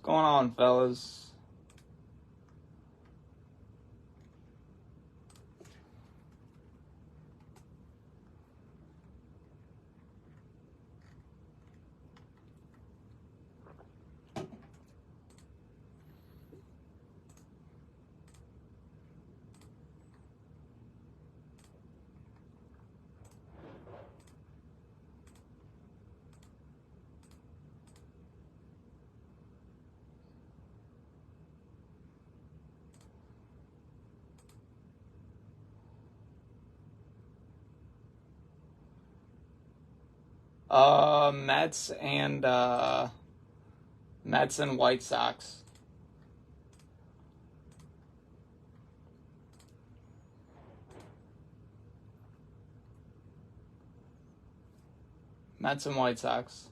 going on, fellas? Mets and White Sox. Mets and White Sox.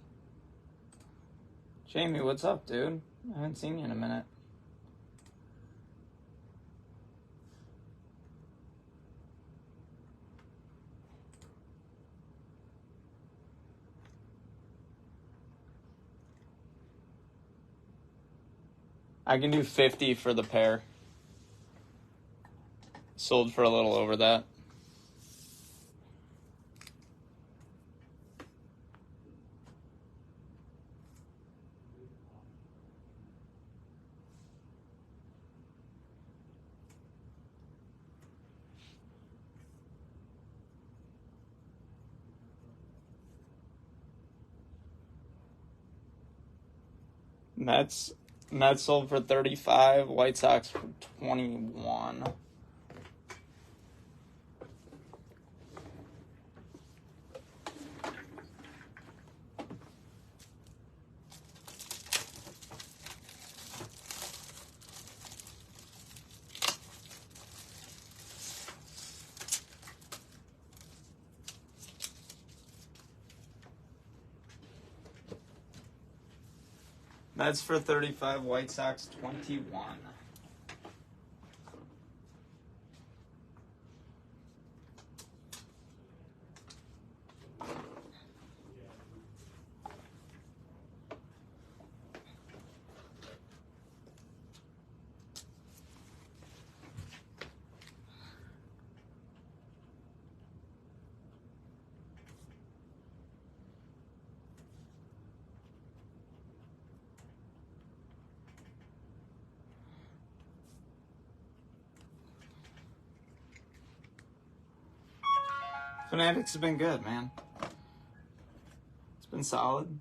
Jamie, what's up, dude? I haven't seen you in a minute. I can do 50 for the pair. Sold for a little over that. Mets sold for 35, White Sox for 21. Mets for 35, White Sox 21. Fanatics have been good, man. It's been solid.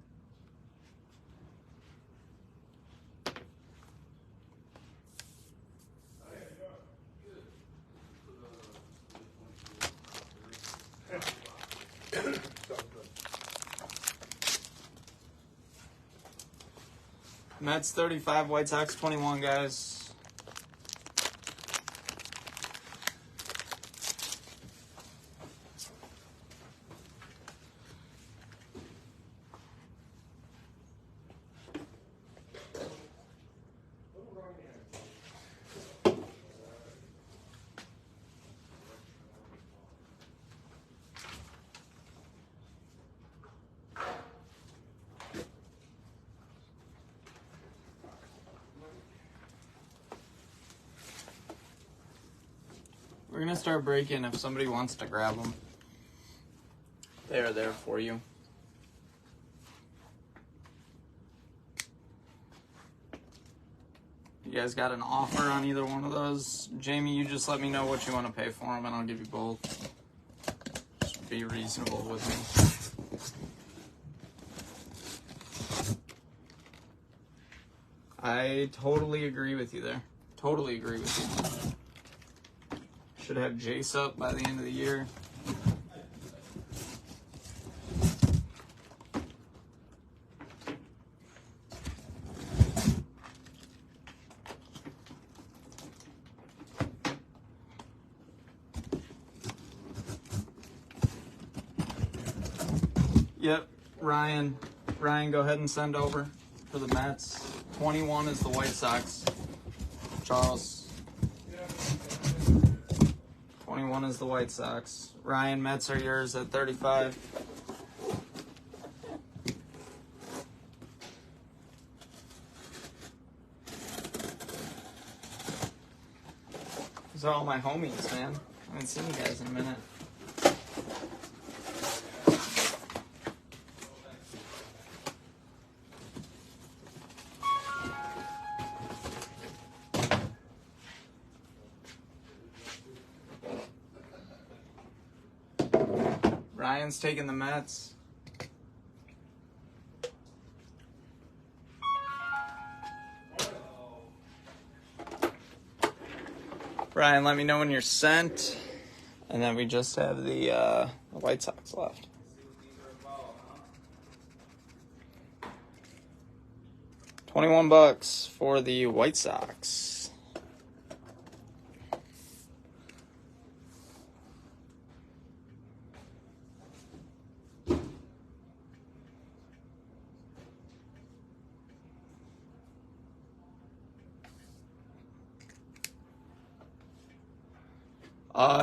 Mets 35, White Sox 21, guys. We're going to start breaking if somebody wants to grab them. They are there for you. You guys got an offer on either one of those? Jamie, you just let me know what you want to pay for them and I'll give you both. Just be reasonable with me. I totally agree with you there. Totally agree with you. Should have Jace up by the end of the year. Yep, Ryan, go ahead and send over for the Mets. 21 is the White Sox. Charles. 21 is the White Sox. Ryan, Mets are yours at 35. These are all my homies, man. I haven't seen you guys in a minute. Ryan's taking the Mets. Ryan, let me know when you're sent. And then we just have the White Sox left. $21 for the White Sox.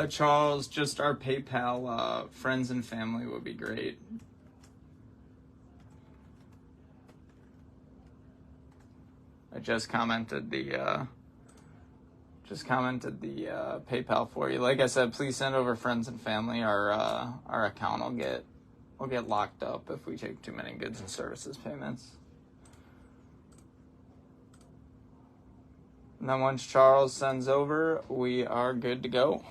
Charles, just our PayPal friends and family would be great. I just commented the PayPal for you. Like I said, please send over friends and family. Our account will get locked up if we take too many goods and services payments. And then once Charles sends over, we are good to go.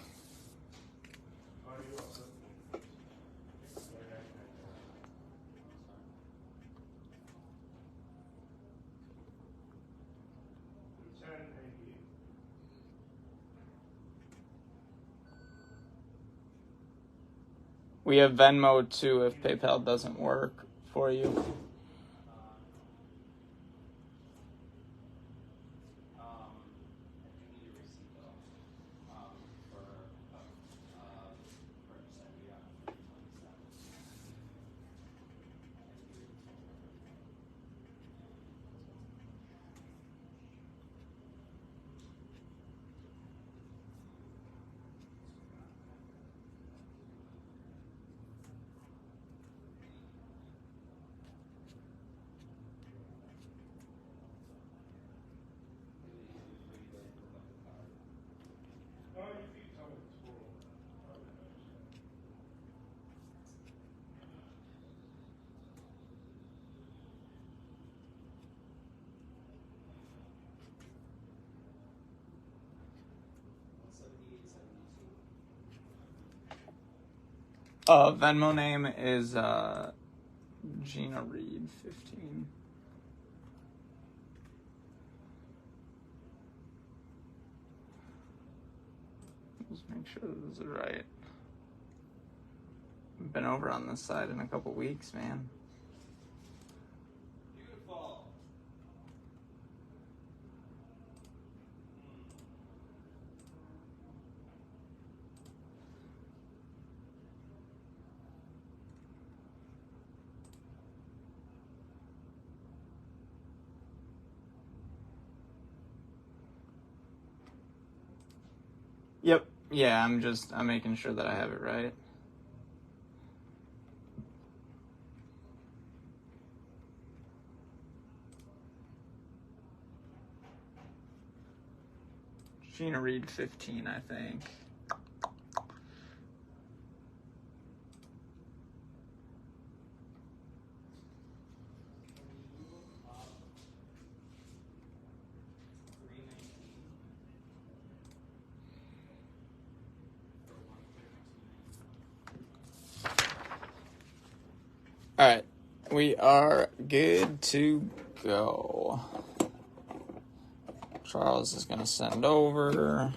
We have Venmo too if PayPal doesn't work for you. Venmo name is Gina Reed 15. Just make sure this is right. I've been over on this side in a couple weeks, man. Beautiful. Yep. Yeah, I'm making sure that I have it right. Gina Reed 15, I think. All right, we are good to go. Charles is going to send over.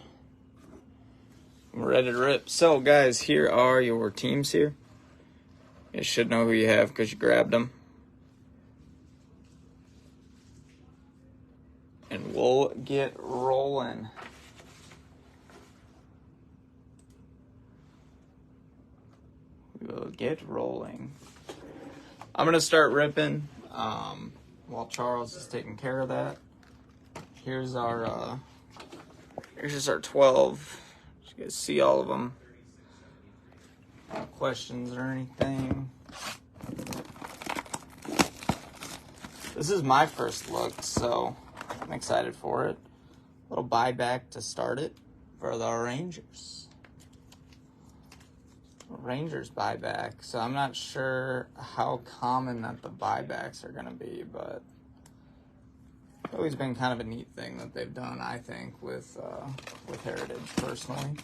We're ready to rip. So, guys, here are your teams here. You should know who you have because you grabbed them. And we'll get rolling. We'll get rolling. I'm going to start ripping while Charles is taking care of that. Here's just our 12. You guys see all of them. No questions or anything. This is my first look, so I'm excited for it. A little buyback to start it for the Rangers. Rangers buyback. So I'm not sure how common that the buybacks are going to be, but it's always been kind of a neat thing that they've done, I think, with Heritage personally.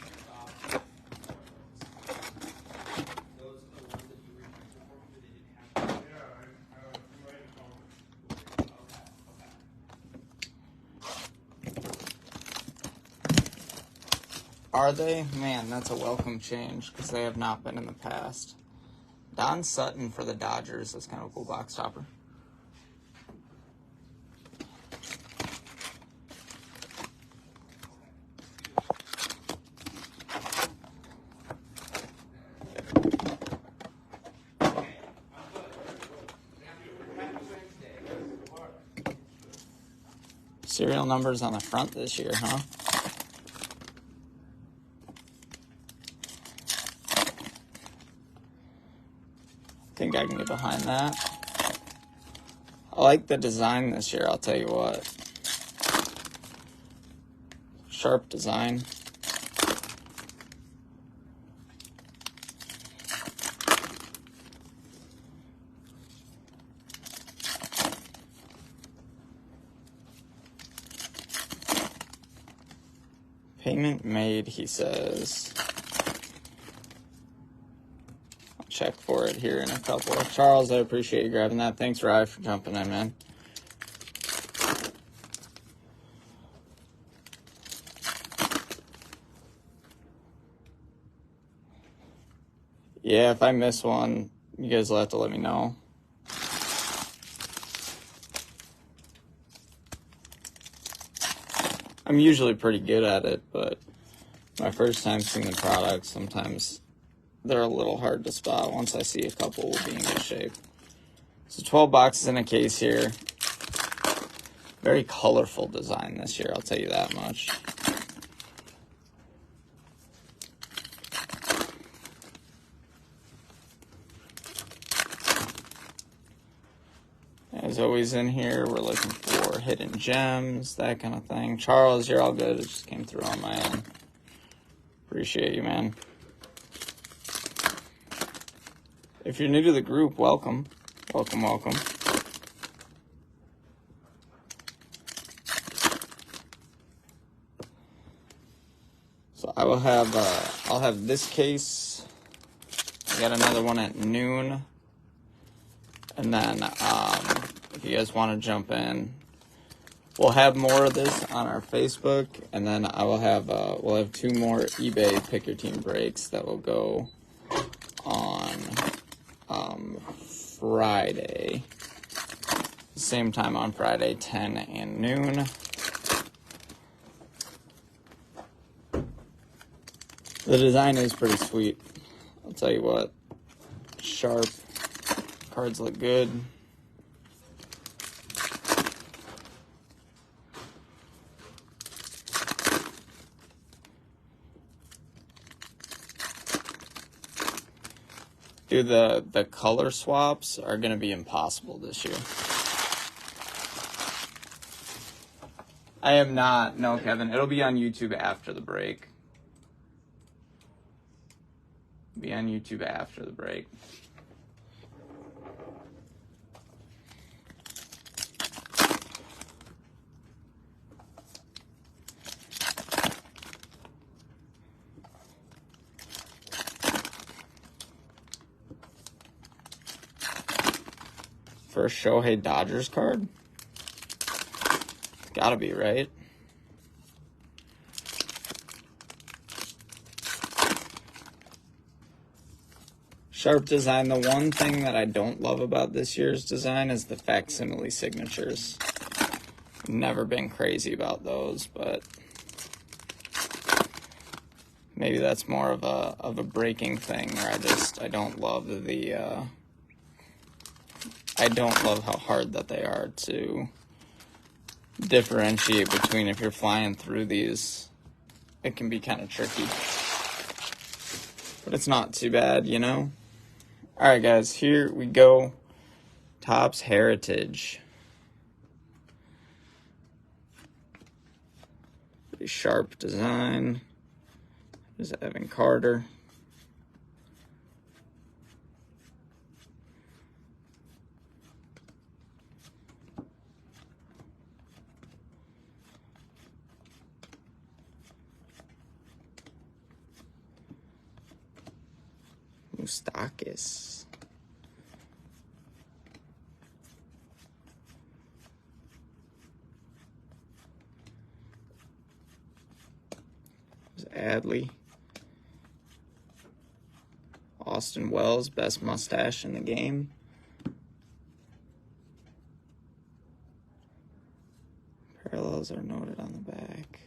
Are they? Man, that's a welcome change because they have not been in the past. Don Sutton for the Dodgers. That's kind of a cool box topper. Serial numbers on the front this year, huh? Think I can get behind that. I like the design this year, I'll tell you what. Sharp design. Payment made, he says. I'll check for it here in a couple. Charles, I appreciate you grabbing that. Thanks, Rye, for jumping in, man. Yeah, if I miss one, you guys will have to let me know. I'm usually pretty good at it, but my first time seeing the product, sometimes they're a little hard to spot. Once I see a couple, we'll be in good shape. So 12 boxes in a case here. Very colorful design this year, I'll tell you that much. As always in here, we're looking for hidden gems, that kind of thing. Charles, you're all good. It just came through on my end. Appreciate you, man. If you're new to the group, welcome. Welcome, welcome. So I will have, I'll have this case. I got another one at noon. And then, if you guys want to jump in, we'll have more of this on our Facebook, and then I will have we'll have 2 more eBay Pick Your Team breaks that will go on Friday. Same time on Friday, 10 and noon. The design is pretty sweet. I'll tell you what. Sharp. Cards look good. Dude, the color swaps are going to be impossible this year. I am not. No, Kevin. It'll be on YouTube after the break. Be on YouTube after the break. First Shohei Dodgers card? It's gotta be, right? Sharp design. The one thing that I don't love about this year's design is the facsimile signatures. Never been crazy about those, but maybe that's more of a breaking thing, where I don't love the I don't love how hard that they are to differentiate between. If you're flying through these, it can be kind of tricky. But it's not too bad, you know? Alright guys, here we go. Topps Heritage. Pretty sharp design. There's Evan Carter. Moustakis. There's Adley. Austin Wells, best mustache in the game. Parallels are noted on the back.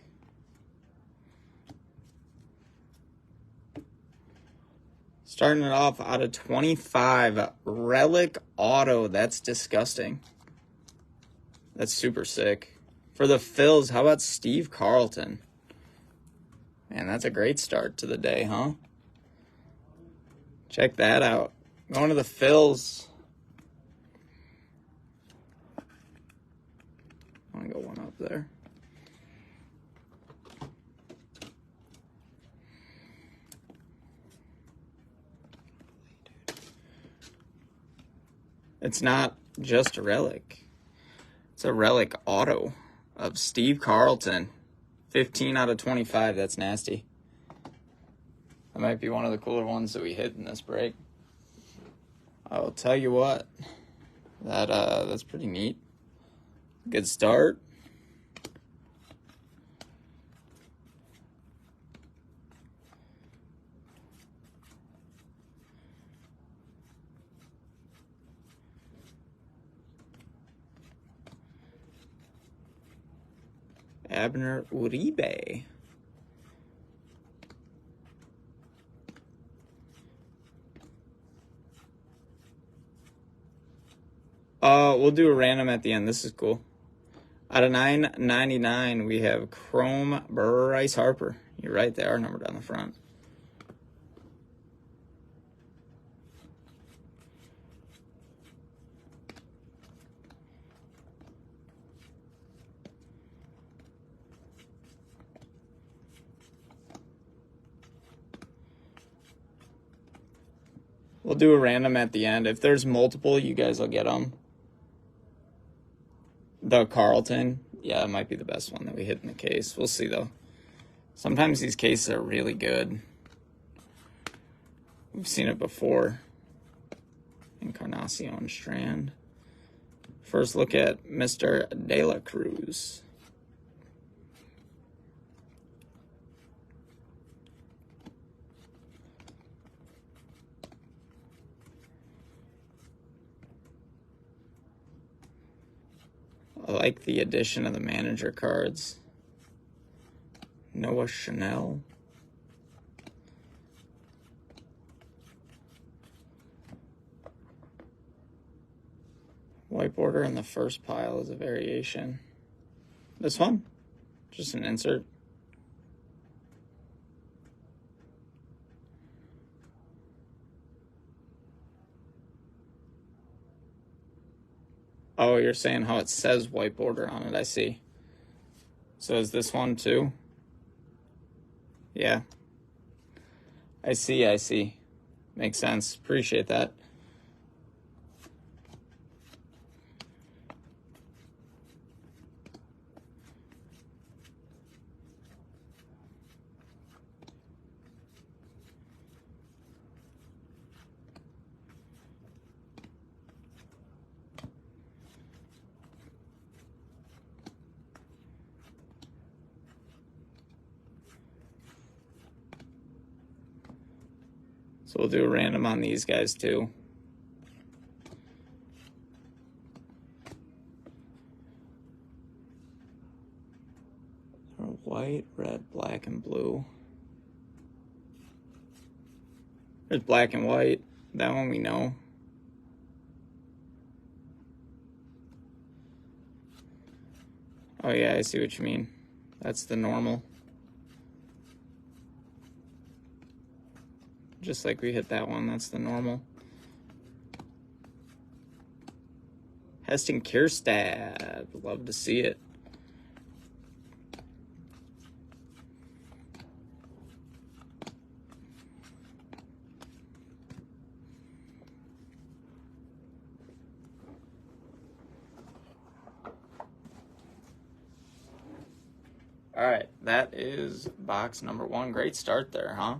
Starting it off out of 25, Relic Auto. That's disgusting. That's super sick. For the Phils, how about Steve Carlton? Man, that's a great start to the day, huh? Check that out. Going to the Phils. I want to go one up there. It's not just a relic. It's a relic auto of Steve Carlton. 15 out of 25. That's nasty. That might be one of the cooler ones that we hit in this break. I'll tell you what. That's pretty neat. Good start. Abner Uribe. We'll do a random at the end. This is cool. Out of 999, we have Chrome Bryce Harper. You're right, they are numbered on the front. We'll do a random at the end. If there's multiple, you guys will get them. The Carlton, yeah, it might be the best one that we hit in the case. We'll see, though. Sometimes these cases are really good. We've seen it before. Encarnacion Strand. First look at Mr. De La Cruz. I like the addition of the manager cards. Noah Chanel. White border in the first pile is a variation. This one, just an insert. Oh, you're saying how it says white border on it, I see. So is this one too? Yeah. I see. Makes sense. Appreciate that. So we'll do a random on these guys too. White, red, black, and blue. There's black and white. That one we know. Oh yeah, I see what you mean. That's the normal. Just like we hit that one, that's the normal. Heston Kierstad, love to see it. All right, that is box number 1. Great start there, huh?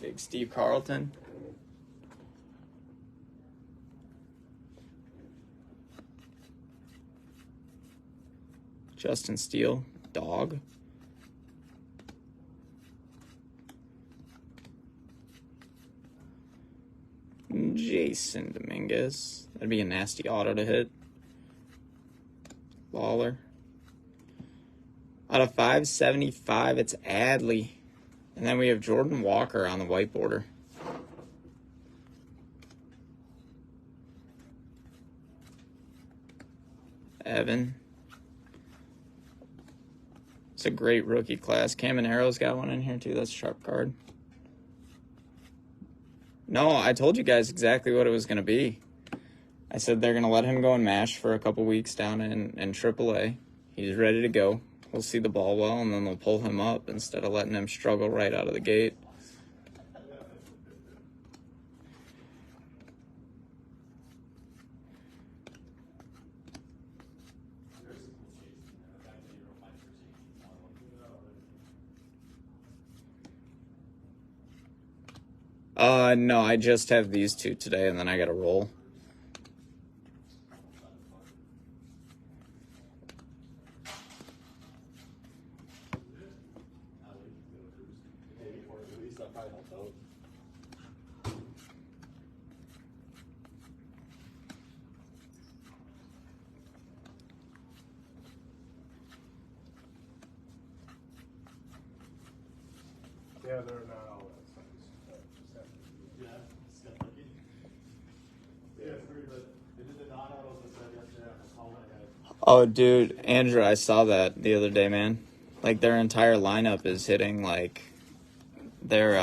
Big Steve Carlton. Justin Steele, dog. Jason Dominguez. That'd be a nasty auto to hit. Lawler. Out of 575, it's Adley. And then we have Jordan Walker on the white border. Evan. It's a great rookie class. Camaro's got one in here too. That's a sharp card. No, I told you guys exactly what it was going to be. I said they're going to let him go and mash for a couple weeks down in AAA. He's ready to go. He'll see the ball well, and then they'll pull him up instead of letting him struggle right out of the gate. No, I just have these 2 today, and then I got to roll. Yeah, they're not all that size. Yeah, it's definitely. Yeah, it's weird, but they did the non-autos and said yesterday on the call I had. Oh, dude, Andrew, I saw that the other day, man. Like, their entire lineup is hitting, like, their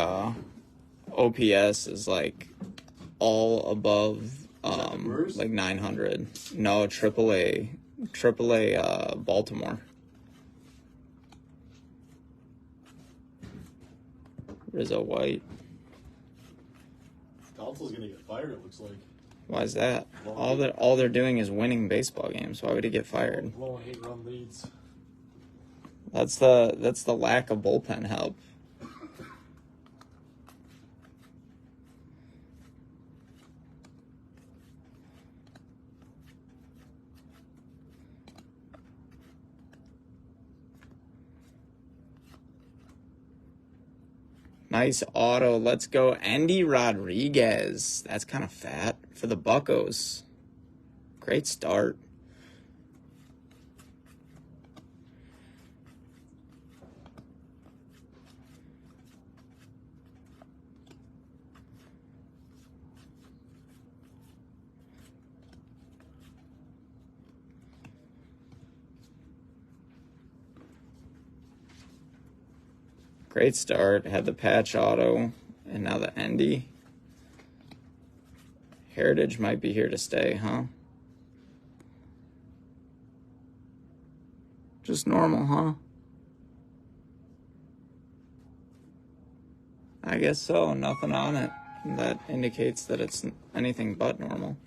OPS is, like, all above, like, 900. No, AAA Baltimore. Rizzo White. Council's gonna get fired, it looks like. Why is that? All they're doing is winning baseball games. Why would he get fired? Blowing 8-run leads. That's the lack of bullpen help. Nice auto. Let's go. Andy Rodriguez. That's kind of fat for the Buccos. Great start. Great start. Had the patch auto, and now the Endy. Heritage might be here to stay, huh? Just normal, huh? I guess so. Nothing on it. That indicates that it's anything but normal.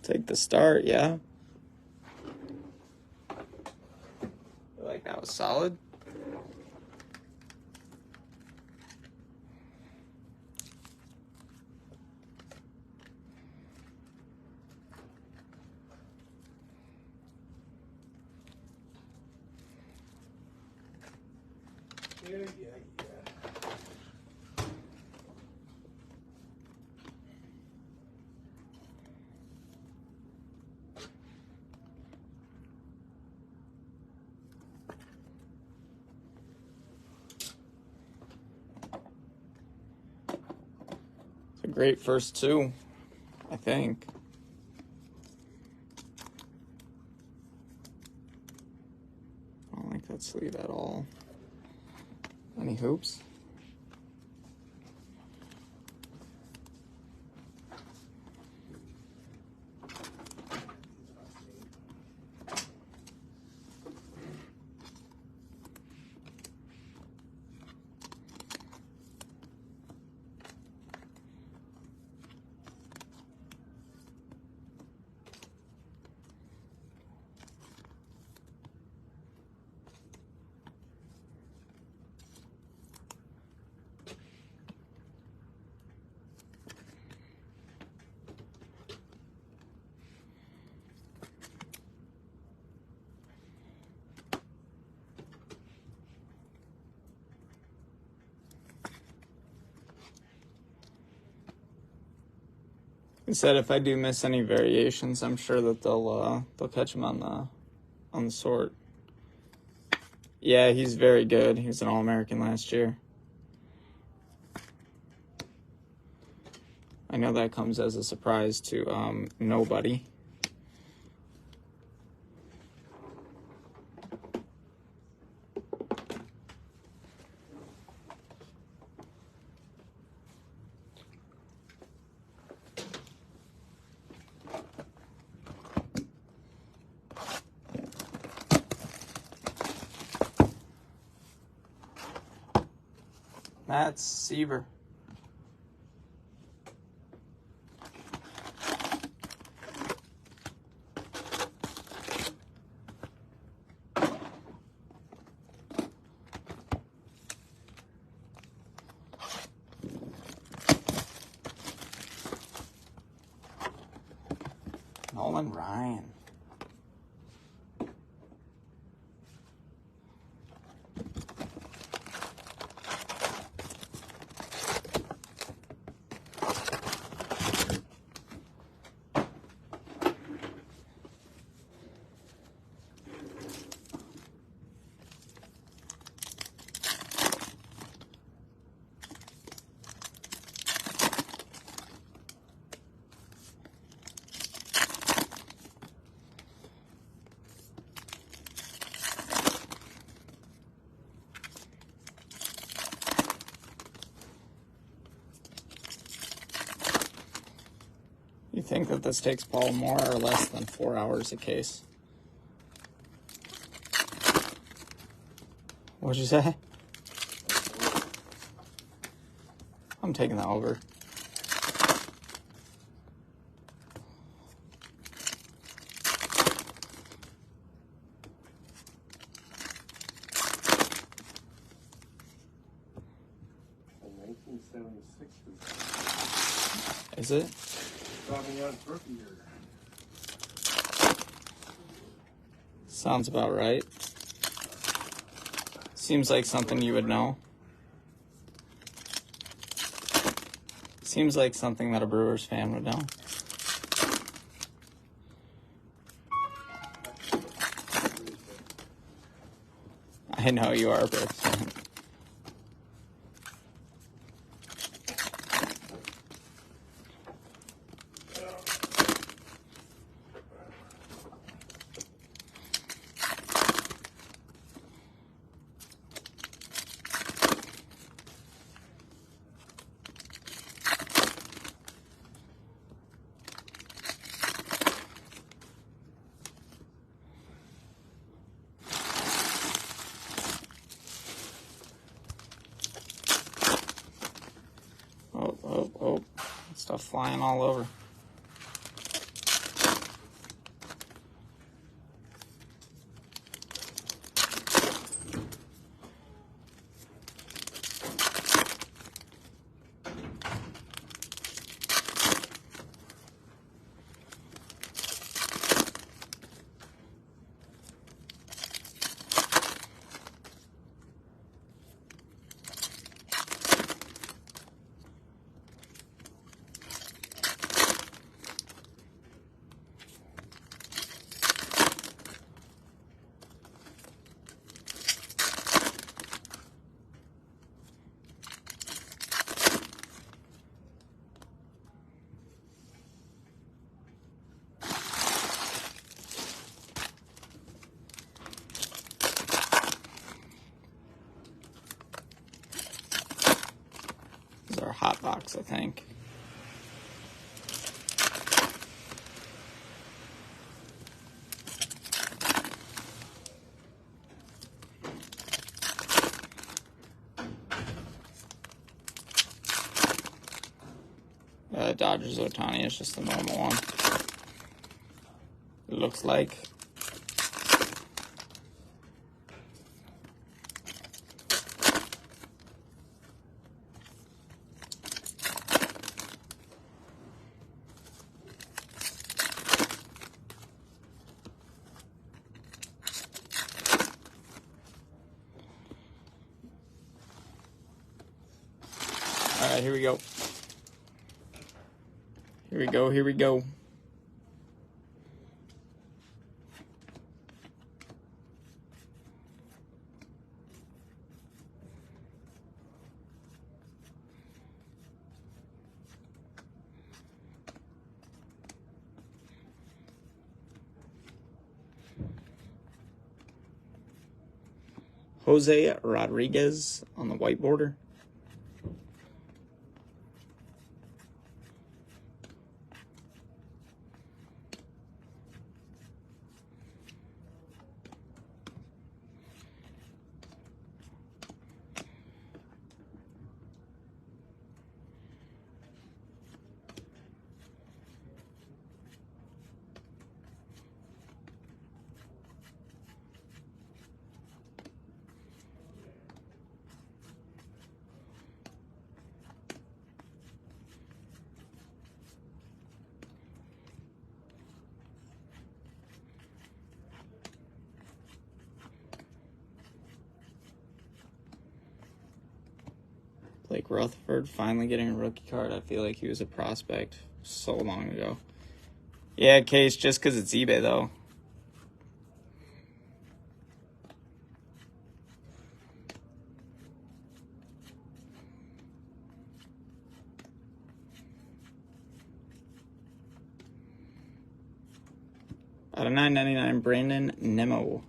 Take the start, yeah. Feel like that was solid. Yeah. It's a great first 2, I think. I don't like that sleeve at all. Any hoops? He said if I do miss any variations, I'm sure that they'll catch him on the sort. Yeah, he's very good. He was an All-American last year. I know that comes as a surprise to nobody. That's Seaver. Nolan Ryan. You think that this takes Paul more or less than 4 hours a case? What'd you say? I'm taking that over. In 1976 Is it? Tommy Young's rookie year. Sounds about right. Seems like something you would know. Seems like something that a Brewers fan would know. I know you are a Brewers fan. Oh. Stuff flying all over. These are hot box, I think. Dodgers Ohtani is just the normal one. It looks like. All right, here we go. Here we go, here we go. Jose Rodriguez on the white border. Blake Rutherford finally getting a rookie card. I feel like he was a prospect so long ago. Yeah, Case, just because it's eBay, though. Out of 9.99, Brandon Nemo.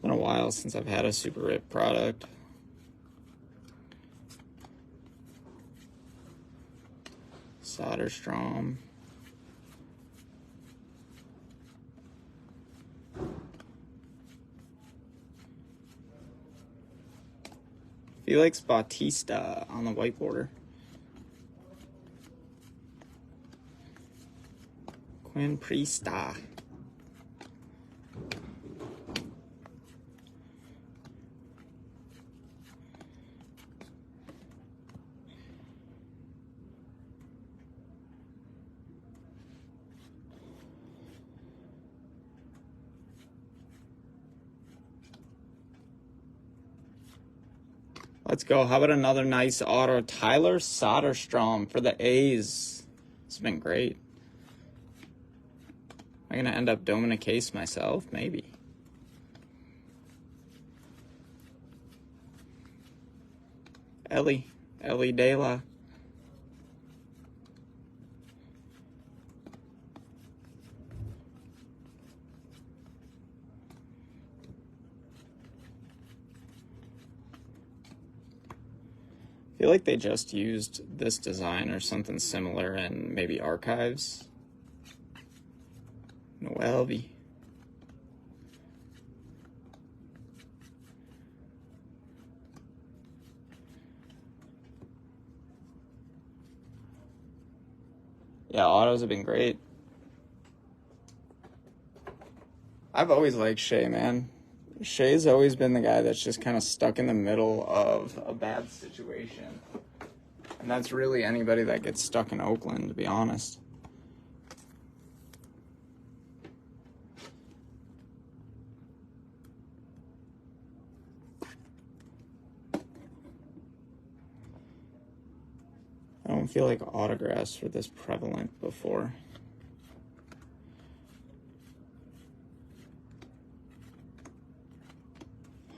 Been a while since I've had a super rip product. Soderstrom. Felix Bautista on the white border. Quinn Priesta. Let's go. How about another nice auto? Tyler Soderstrom for the A's. It's been great. Am I going to end up doming a case myself? Maybe. Ellie De La. I feel like they just used this design or something similar in maybe archives. Noelvi. Yeah, autos have been great. I've always liked Shea, man. Shea's always been the guy that's just kind of stuck in the middle of a bad situation. And that's really anybody that gets stuck in Oakland, to be honest. I don't feel like autographs were this prevalent before.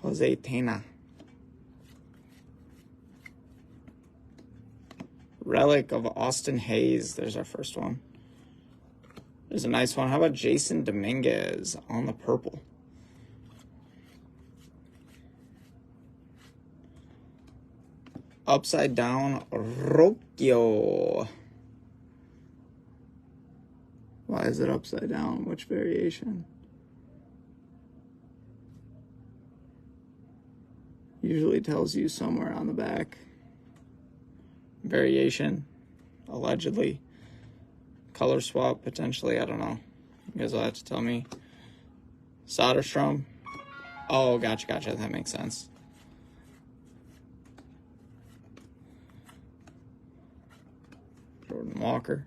Jose Tena. Relic of Austin Hayes. There's our first one. There's a nice one. How about Jason Dominguez on the purple? Upside down Rocchio. Why is it upside down? Which variation? Usually tells you somewhere on the back. Variation, allegedly. Color swap, potentially, I don't know. You guys will have to tell me. Soderstrom. Oh, gotcha. That makes sense. Jordan Walker.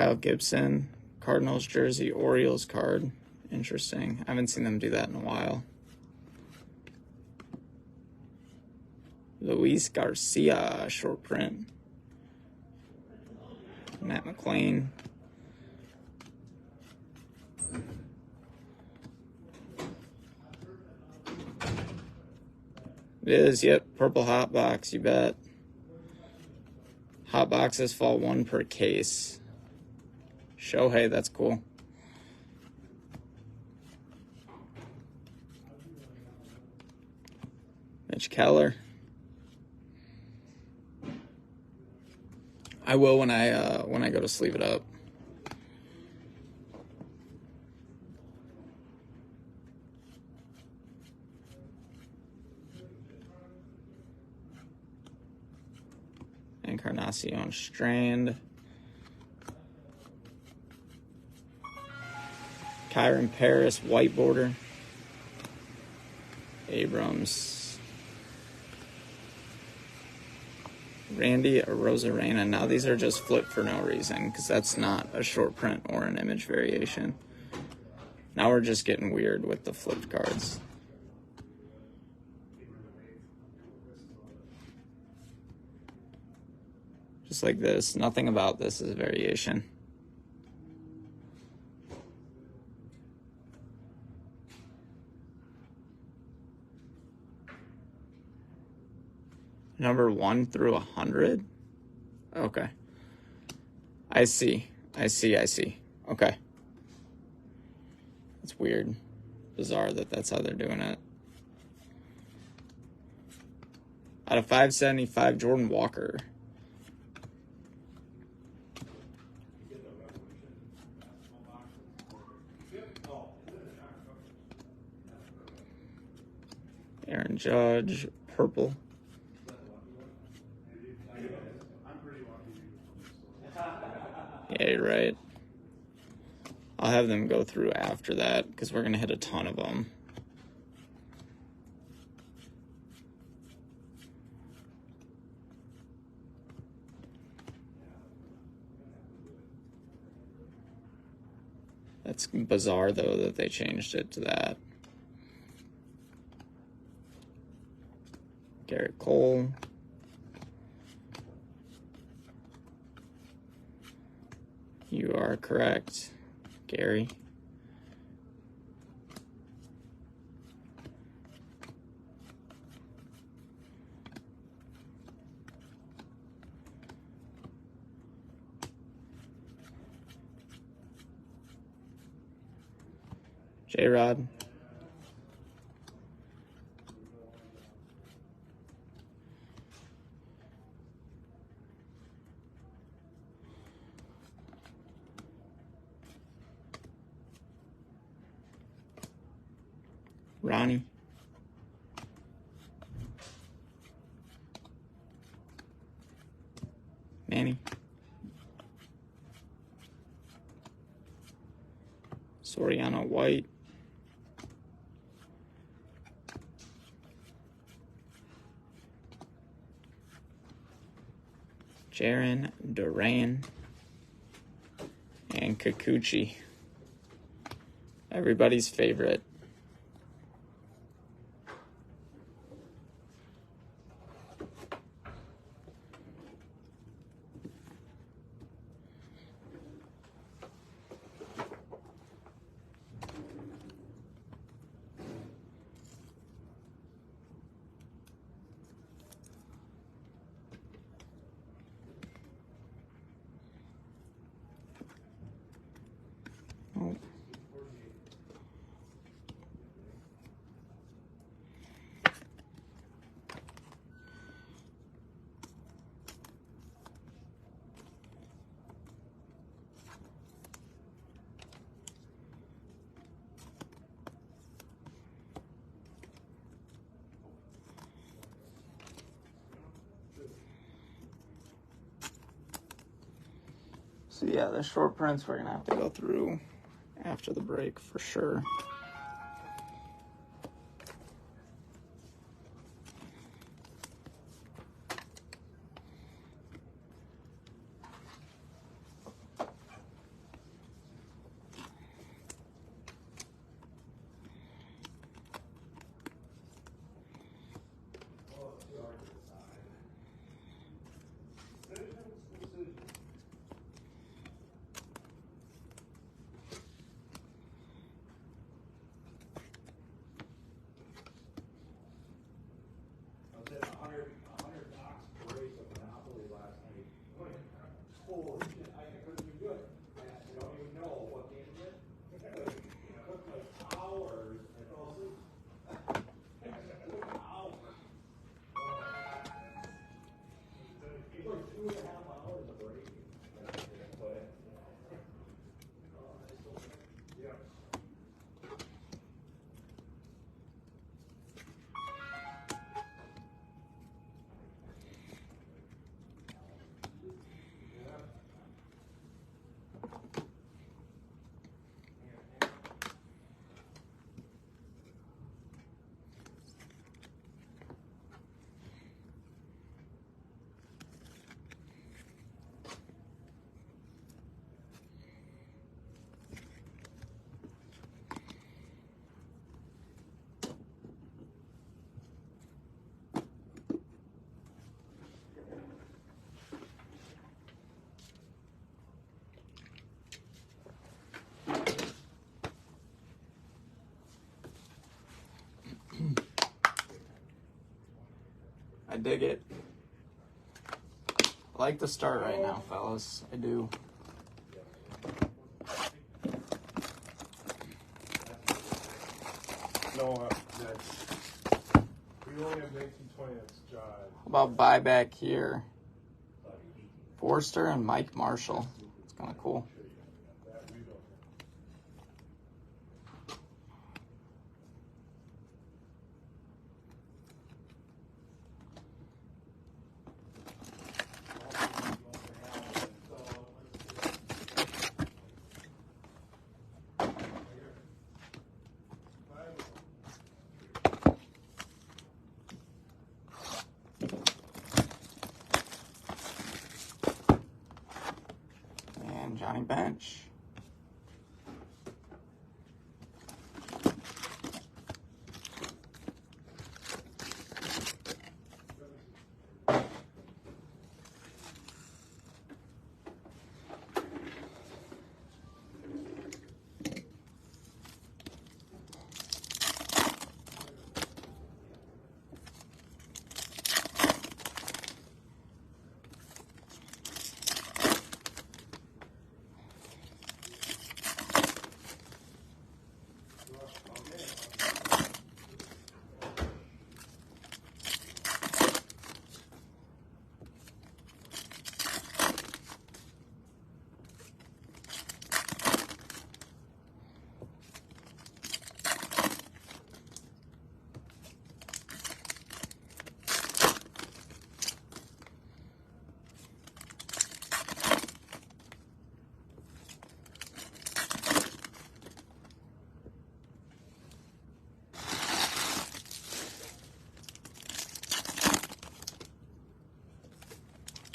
Kyle Gibson, Cardinals jersey, Orioles card. Interesting. I haven't seen them do that in a while. Luis Garcia, short print. Matt McLean. It is, yep. Purple hot box, you bet. Hot boxes fall 1 per case. Shohei, that's cool. Mitch Keller. I will when I go to sleeve it up. Encarnacion Strand. Kyron Paris, white border. Abrams. Randy Arozarena. Now these are just flipped for no reason because that's not a short print or an image variation. Now we're just getting weird with the flipped cards. Just like this. Nothing about this is a variation. Number 1 through 100? Okay. I see. Okay. It's weird. Bizarre that that's how they're doing it. Out of 575, Jordan Walker. Aaron Judge, purple. Yeah, you're right. I'll have them go through after that because we're going to hit a ton of them. That's bizarre, though, that they changed it to that. Garrett Cole. You are correct, Gary. J-Rod. Ronnie. Manny. Soriano White. Jaron Duran. And Kikuchi. Everybody's favorite. Oh. So yeah, the short prints we're gonna have to go through after the break for sure. dig it. I like the start right now, fellas. I do. No, that's. We only have 1920. That's Drive. How about buyback here? Forster and Mike Marshall. It's kind of cool. And Johnny Bench.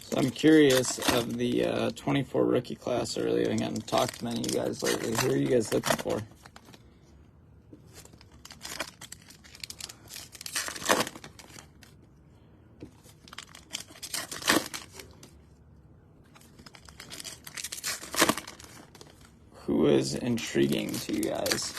So I'm curious of the 24 rookie class earlier. I haven't talked to many of you guys lately. Who are you guys looking for? Who is intriguing to you guys?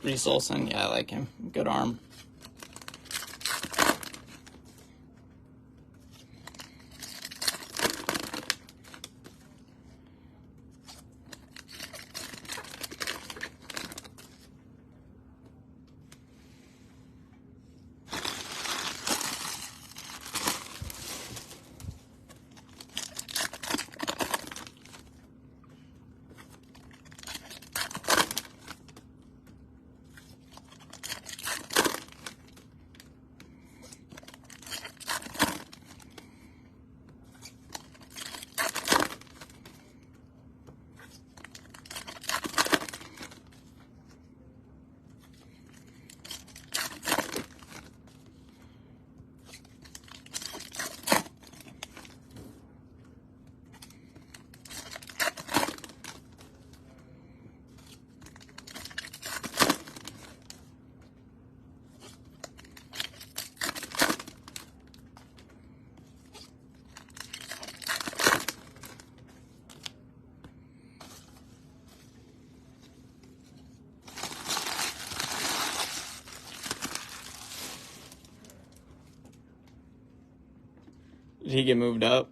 Reese Olson, yeah, I like him. Good arm. Did he get moved up?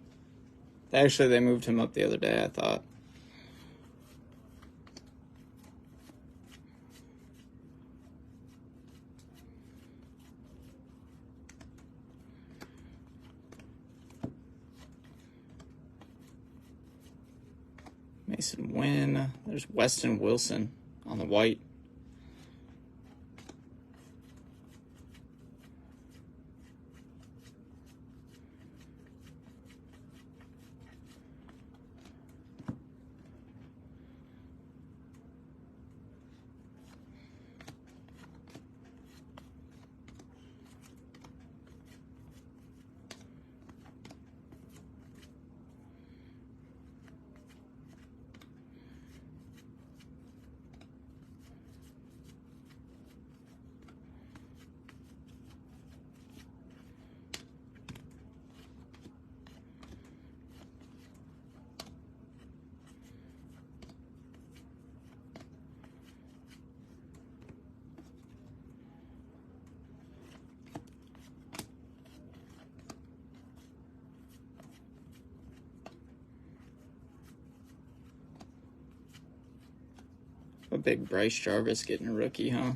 Actually, they moved him up the other day, I thought. Mason Wynn. There's Weston Wilson on the white. A big Bryce Jarvis getting a rookie, huh?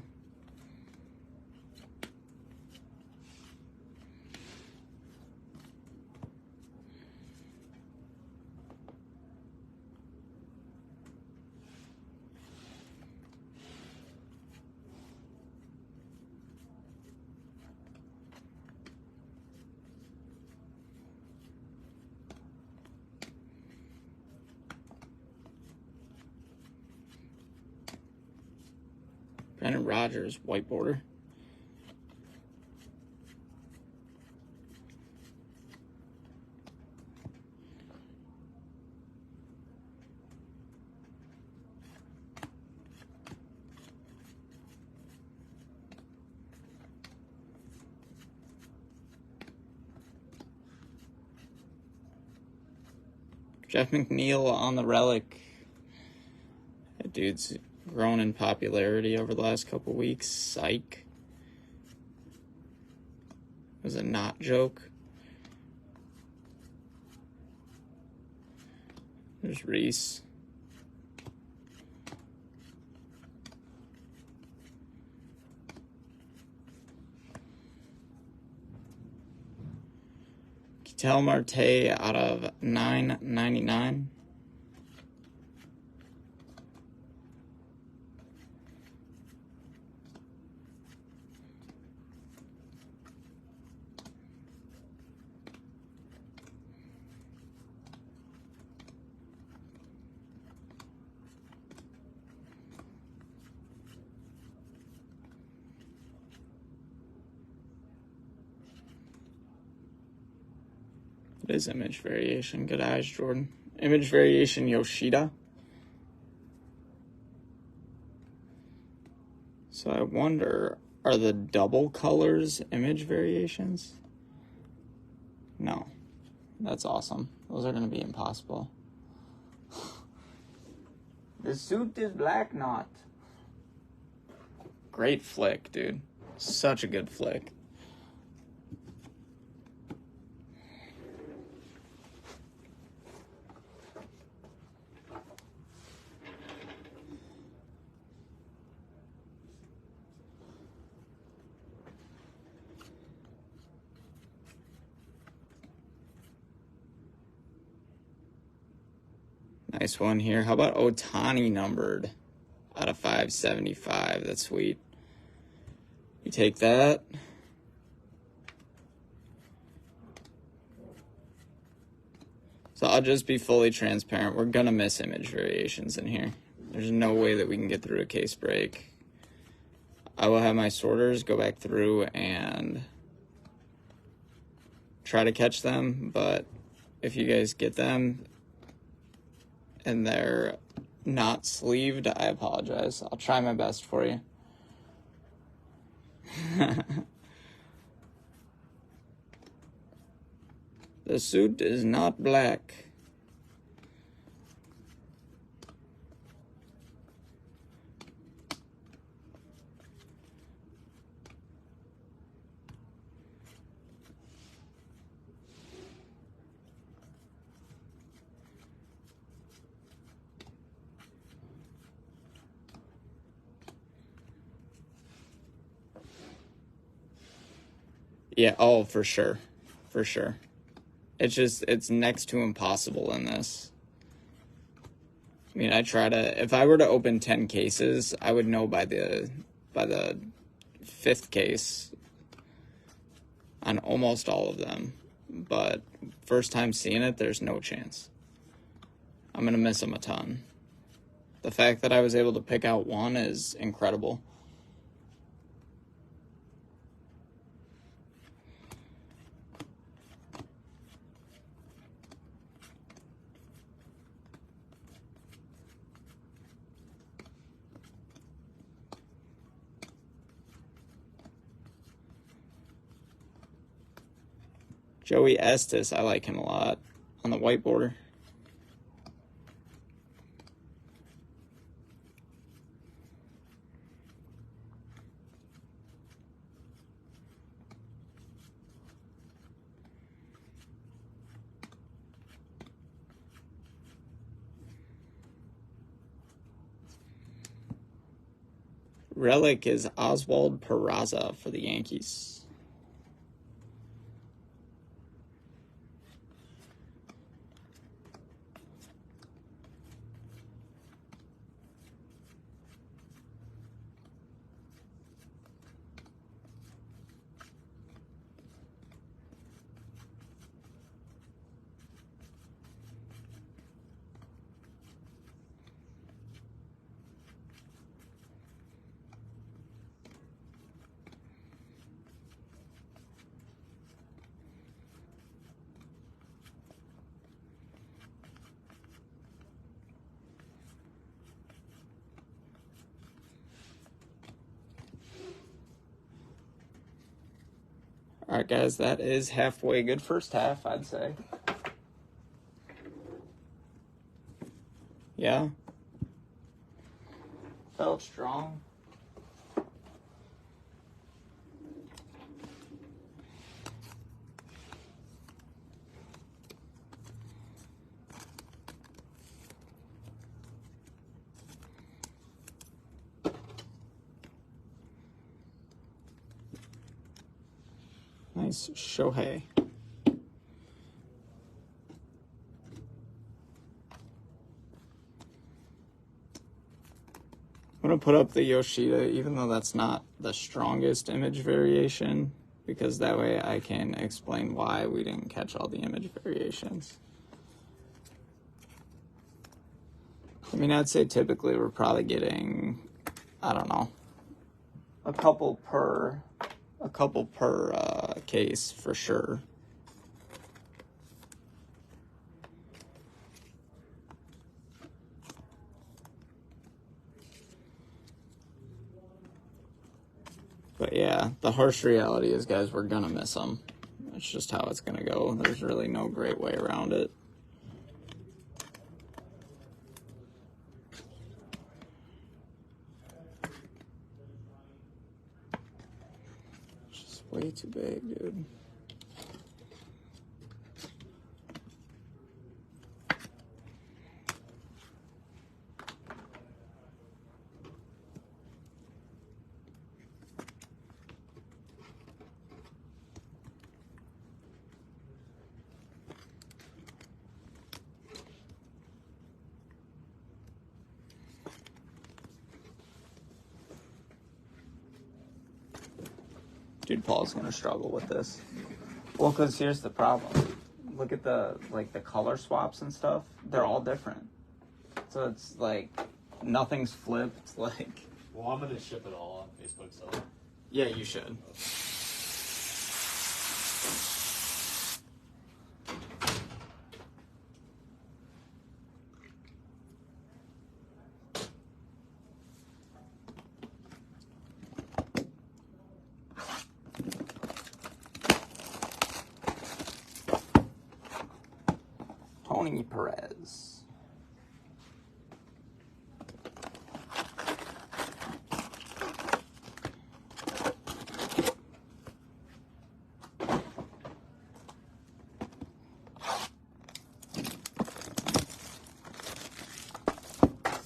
Brendan Rodgers, white border. Jeff McNeil on the relic. That dude's grown in popularity over the last couple weeks. Psych. It was a not joke. There's Reese. Ketel Marte out of $9.99. It is image variation. Good eyes, Jordan. Image variation, Yoshida. So I wonder, are the double colors image variations? No. That's awesome. Those are going to be impossible. The suit is black, not. Great flick, dude. Such a good flick. Nice one here. How about Ohtani numbered out of 575? That's sweet. You take that. So I'll just be fully transparent. We're going to miss image variations in here. There's no way that we can get through a case break. I will have my sorters go back through and try to catch them, but if you guys get them and they're not sleeved, I apologize. I'll try my best for you. The suit is not black. Yeah, oh, for sure. For sure. It's next to impossible in this. I mean, I try to, if I were to open 10 cases, I would know by the 5th case on almost all of them. But first time seeing it, there's no chance. I'm going to miss them a ton. The fact that I was able to pick out one is incredible. Joey Estes, I like him a lot on the white border. Relic is Oswald Peraza for the Yankees. All right, guys, that is halfway good first half, I'd say. Yeah. Felt strong. Nice Shohei. I'm going to put up the Yoshida, even though that's not the strongest image variation, because that way I can explain why we didn't catch all the image variations. I mean, I'd say typically we're probably getting, I don't know, a couple per case for sure. But yeah, the harsh reality is, guys, we're gonna miss them. That's just how it's gonna go. There's really no great way around it. It's just way too big, dude. Dude, Paul's gonna struggle with this. Well, because here's the problem. Look at the color swaps and stuff. They're all different. So it's like nothing's flipped. Like, Well, I'm gonna ship it all on Facebook, so. yeah, you should. Tony Perez.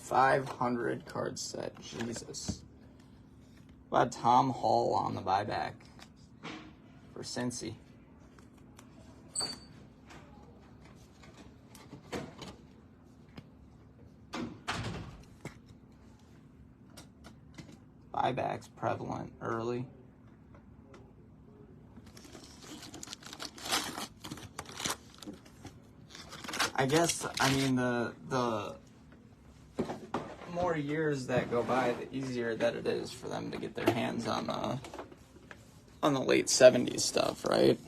$500 card set. Jesus. About Tom Hall on the buyback for Cincy. buybacks prevalent early. I guess, I mean, the more years that go by, the easier that it is for them to get their hands on the late 70s stuff, right?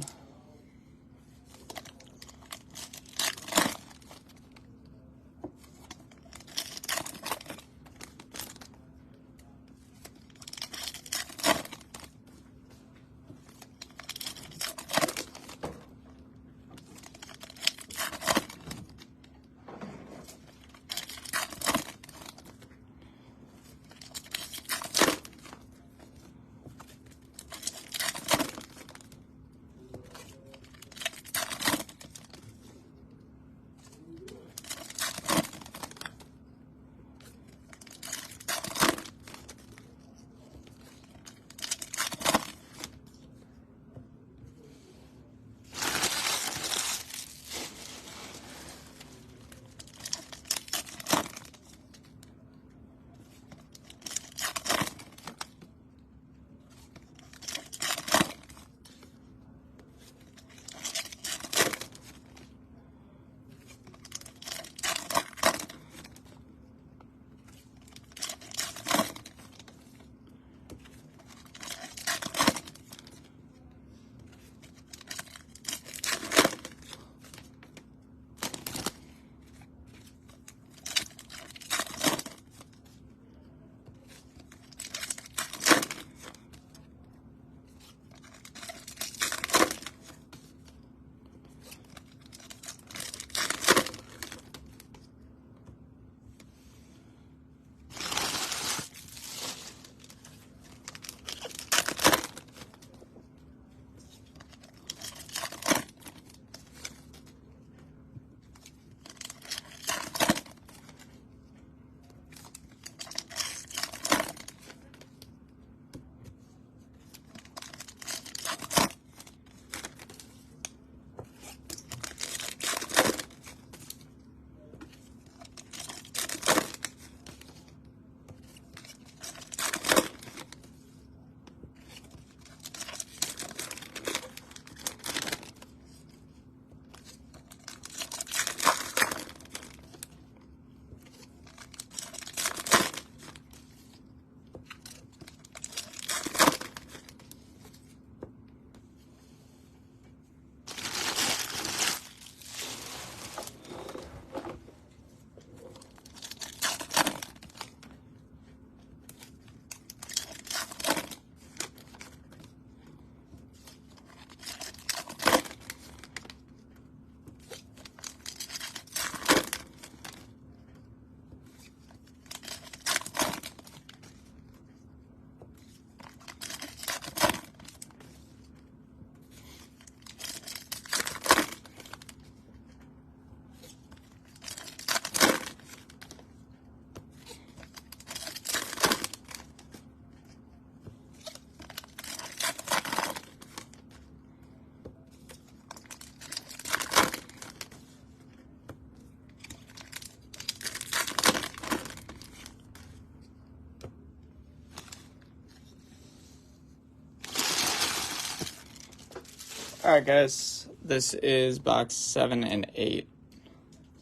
Alright guys, this is box 7 and 8.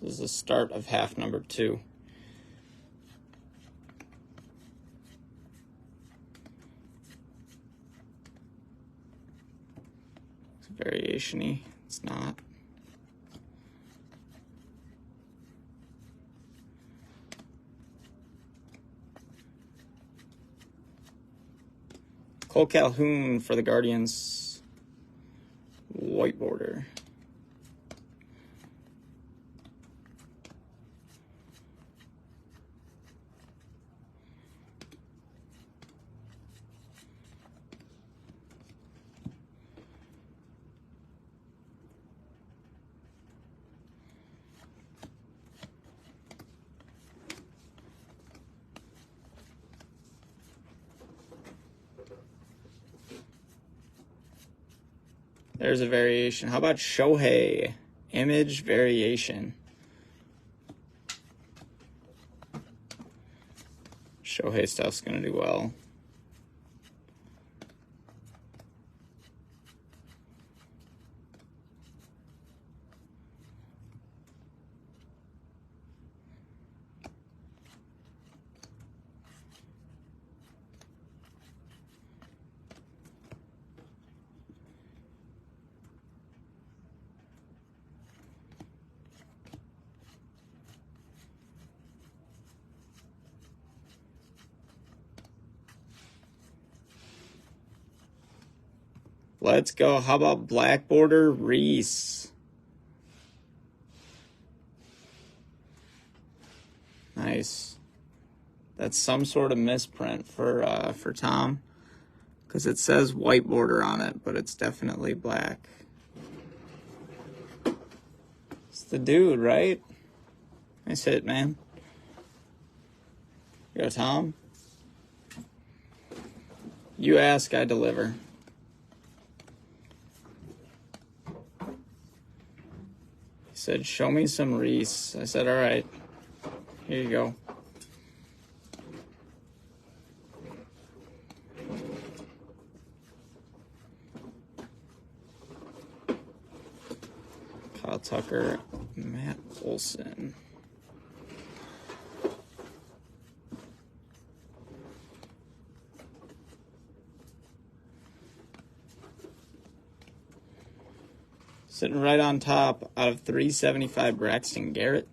This is the start of half number 2. It's variation-y, it's not. Cole Calhoun for the Guardians. White border. There's a variation. How about Shohei? Image variation. Shohei stuff's gonna do well. Let's go. How about black border Reese? Nice. That's some sort of misprint for Tom, because it says white border on it, but it's definitely black. It's the dude, right? Nice hit, man. You go, Tom. You ask, I deliver. He said, show me some Reese. I said, all right. Here you go. Kyle Tucker, Matt Olson. Sitting right on top out of 375, Braxton Garrett.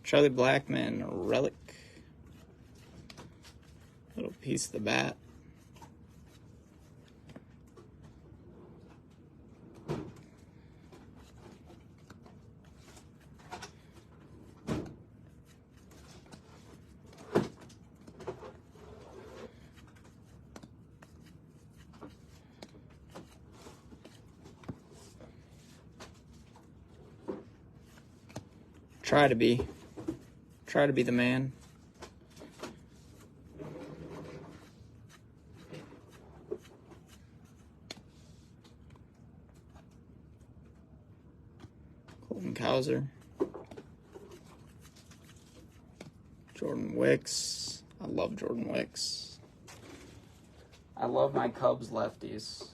Charlie Blackman, relic. Little piece of the bat. Try to be the man. Colton Cowser. Jordan Wicks. I love Jordan Wicks. I love my Cubs lefties.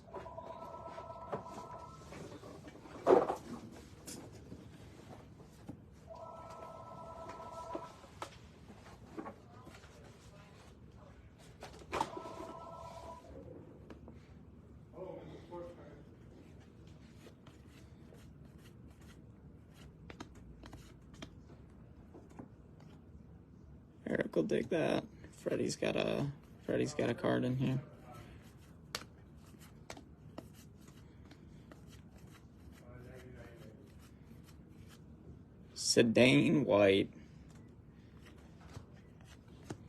Eric will dig that. Freddie's got a card in here. Sedane White.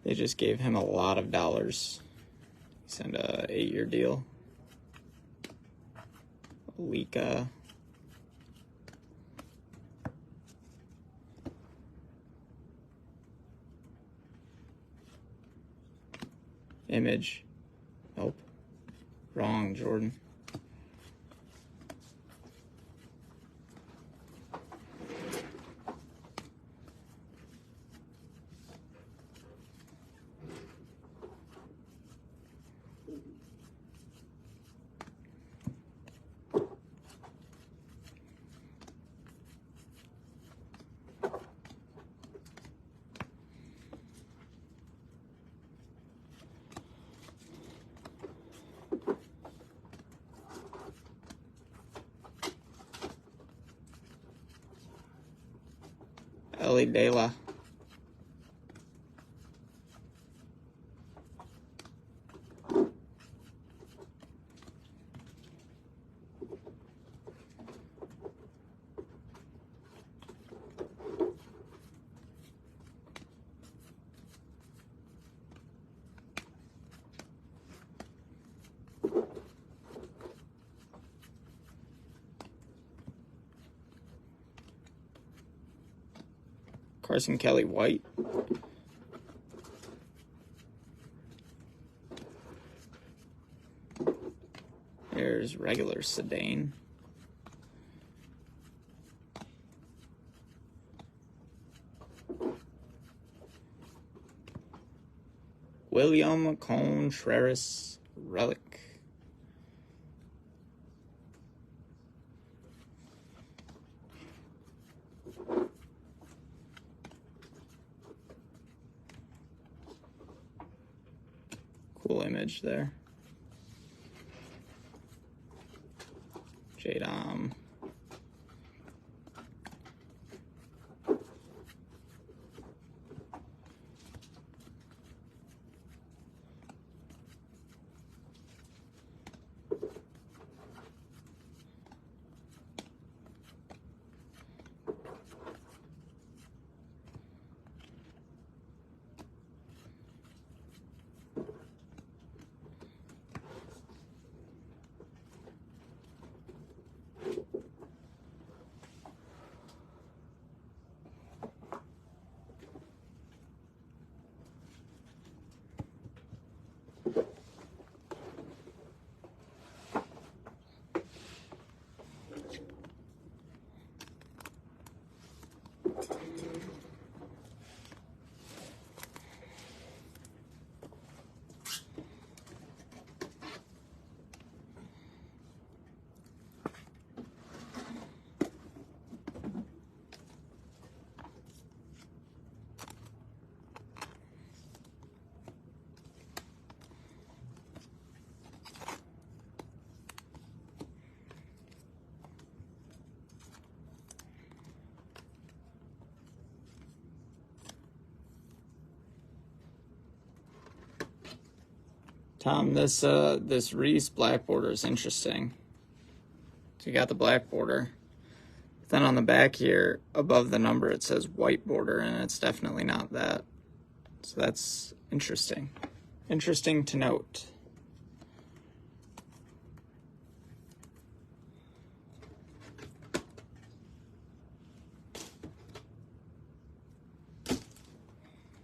They just gave him a lot of dollars. He signed a 8-year deal. Lika. Image. Nope. Wrong, Jordan. Ellie Dela. Carson Kelly White. There's regular Sedane. William Contreras relic. Cool image there. J-Dom. Tom, this Reese black border is interesting. So you got the black border. Then on the back here, above the number, it says white border, and it's definitely not that. So that's interesting. Interesting to note.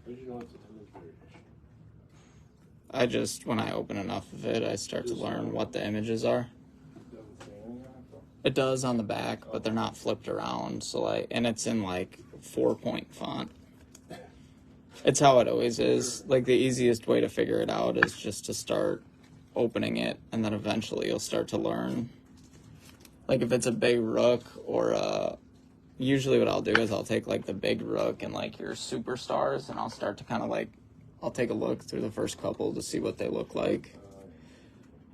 Where did you go into image variation? I just, when I open enough of it, I start to learn what the images are. It does on the back, but they're not flipped around. So like, and it's in like 4-point font. It's how it always is. Like the easiest way to figure it out is just to start opening it, and then eventually you'll start to learn. Like if it's a big rook or usually what I'll do is I'll take like the big rook and like your superstars, and I'll start to kind of like, I'll take a look through the first couple to see what they look like.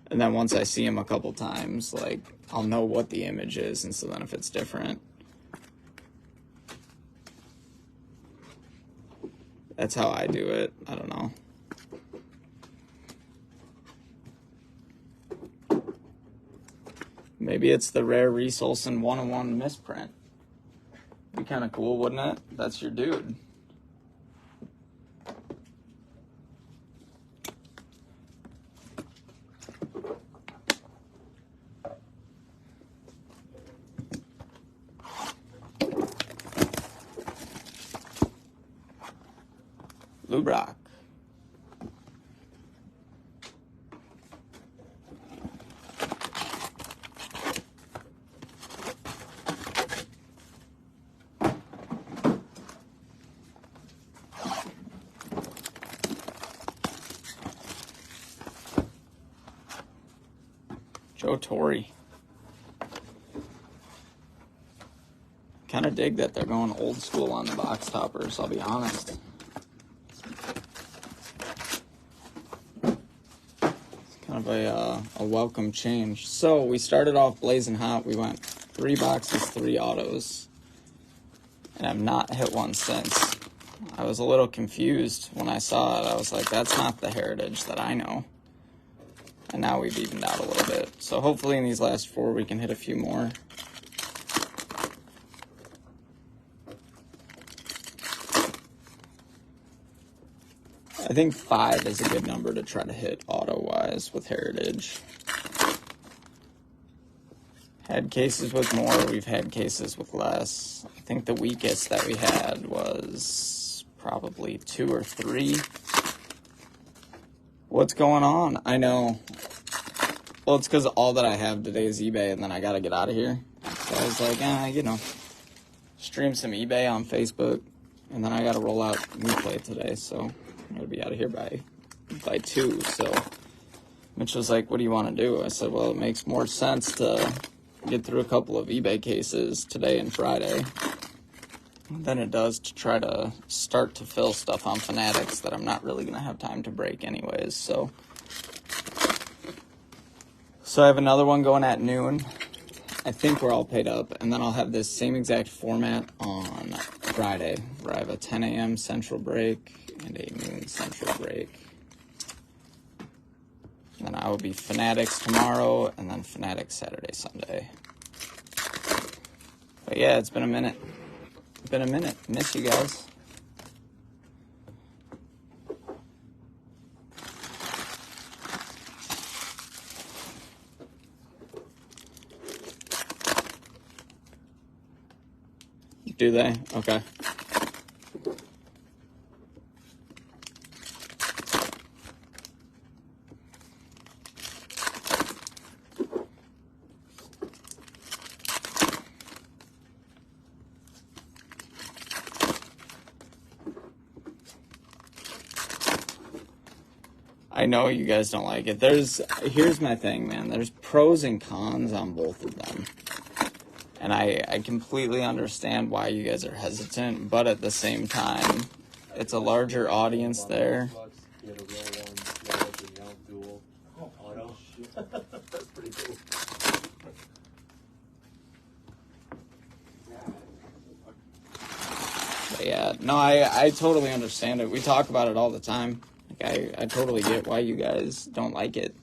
And then once I see them a couple times, like, I'll know what the image is, and so then if it's different, that's how I do it. I don't know. Maybe it's the rare Reese Olson 101 misprint. Be kind of cool, wouldn't it? That's your dude. Lubrock. Joe Torre. Kind of dig that they're going old school on the box toppers, I'll be honest. Kind of a welcome change. So we started off blazing hot. We went 3 boxes, 3 autos, and I've not hit one since. I was a little confused when I saw it. I was like, that's not the Heritage that I know. And now we've evened out a little bit. So hopefully in these last 4 we can hit a few more. I think 5 is a good number to try to hit auto-wise with Heritage. Had cases with more, we've had cases with less. I think the weakest that we had was probably 2 or 3. What's going on? I know. Well, it's because all that I have today is eBay, and then I got to get out of here. So I was like, you know, stream some eBay on Facebook, and then I got to roll out replay today, so I'm going to be out of here by 2. So Mitch was like, what do you want to do? I said, well, it makes more sense to get through a couple of eBay cases today and Friday than it does to try to start to fill stuff on Fanatics that I'm not really going to have time to break anyways. So I have another one going at noon. I think we're all paid up, and then I'll have this same exact format on Friday, where I have a 10 a.m. Central break and a noon Central break. And then I will be Fanatics tomorrow, and then Fanatics Saturday, Sunday. But yeah, it's been a minute. Miss you guys. Do they? Okay. I know you guys don't like it. Here's my thing, man. There's pros and cons on both of them. And I completely understand why you guys are hesitant, but at the same time, it's a larger audience there. That's pretty cool. But yeah, no, I totally understand it. We talk about it all the time. Like, I totally get why you guys don't like it.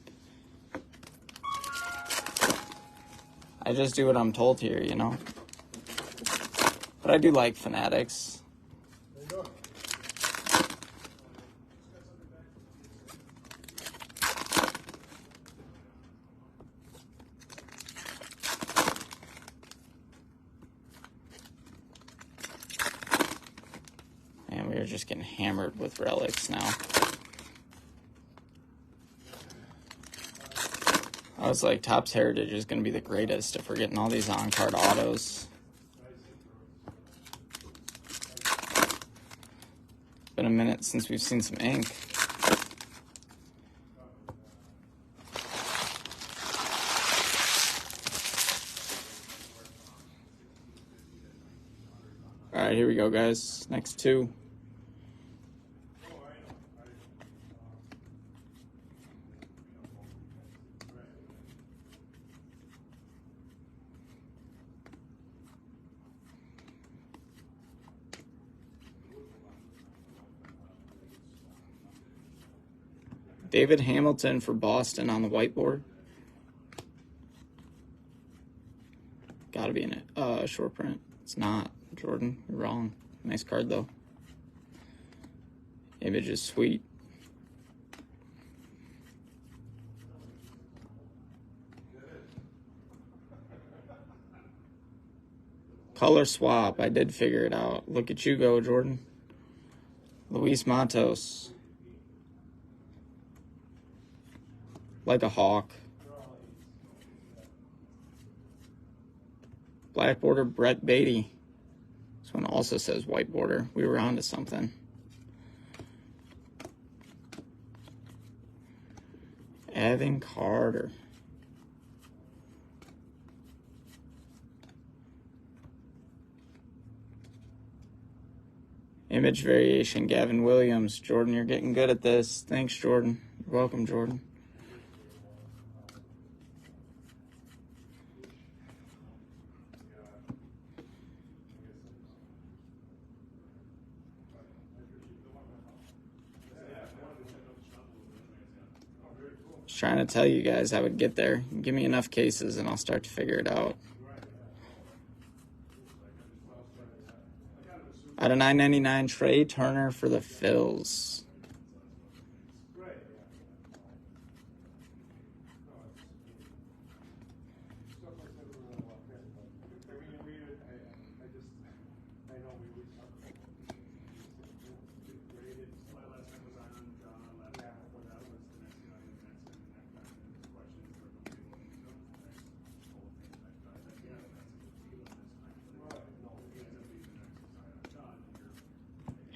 I just do what I'm told here, you know? But I do like Fanatics. There you go. Man, we are just getting hammered with relics now. I was like, Topps Heritage is going to be the greatest if we're getting all these on-card autos. Been a minute since we've seen some ink. All right, here we go, guys. Next two. David Hamilton for Boston on the whiteboard. Gotta be in it. Short print. It's not. Jordan, you're wrong. Nice card, though. Image is sweet. Color swap. I did figure it out. Look at you go, Jordan. Luis Matos. Like a hawk. Black border, Brett Beatty. This one also says white border. We were on to something. Evan Carter. Image variation, Gavin Williams. Jordan, you're getting good at this. Thanks, Jordan. You're welcome, Jordan. Just trying to tell you guys I would get there. Give me enough cases and I'll start to figure it out. Out of 999, Trey Turner for the Phils.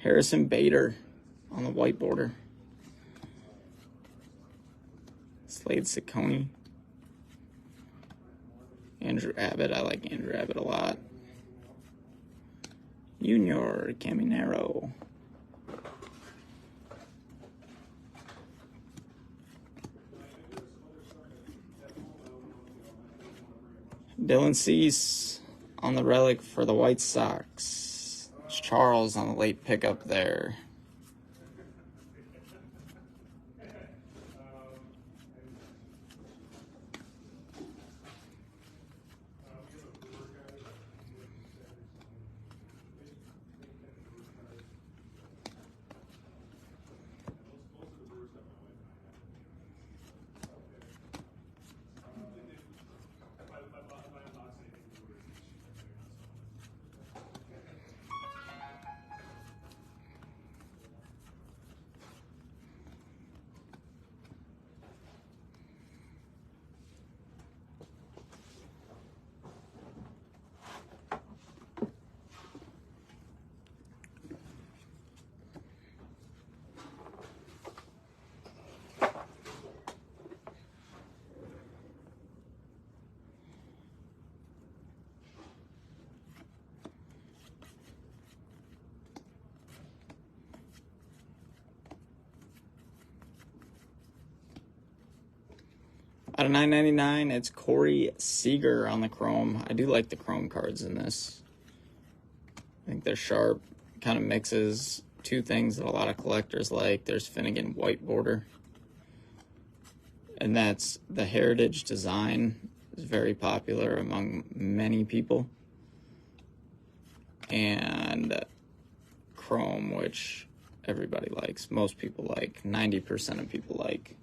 Harrison Bader on the white border. Slade Ciccone. Andrew Abbott. I like Andrew Abbott a lot. Junior Caminero. Dylan Cease on the relic for the White Sox. Charles on the late pickup there. Out of 999, it's Corey Seager on the chrome. I do like the chrome cards in this. I think they're sharp. Kind of mixes two things that a lot of collectors like. There's Finnegan white border, and that's the heritage design is very popular among many people, and chrome, which everybody likes, most people like, 90% of people like.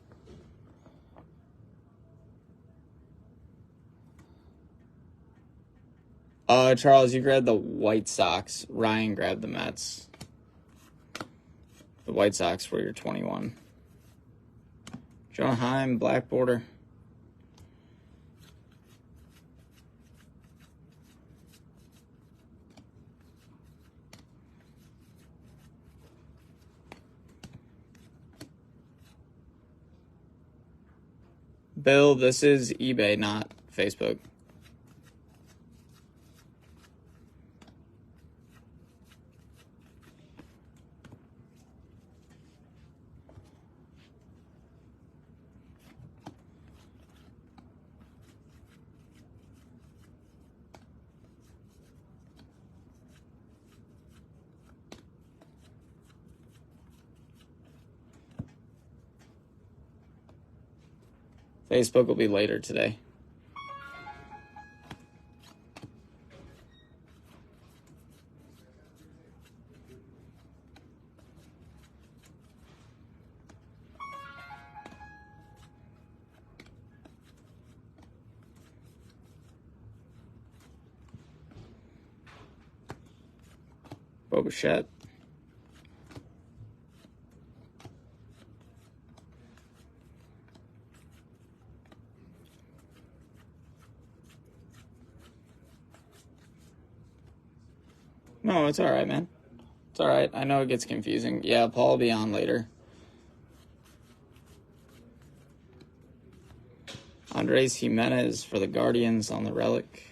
Charles, you grabbed the White Sox. Ryan grabbed the Mets. The White Sox were your 21. Jonah Heim, black border. Bill, this is eBay, not Facebook. Facebook will be later today. Boba. No, it's all right, man. It's all right. I know it gets confusing. Yeah, Paul will be on later. Andres Jimenez for the Guardians on the relic.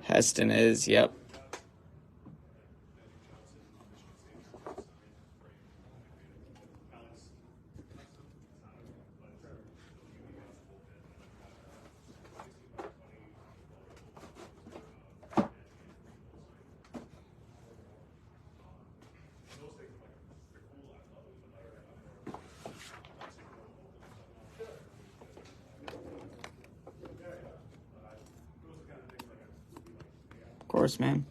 Heston is, yep. Of course, man.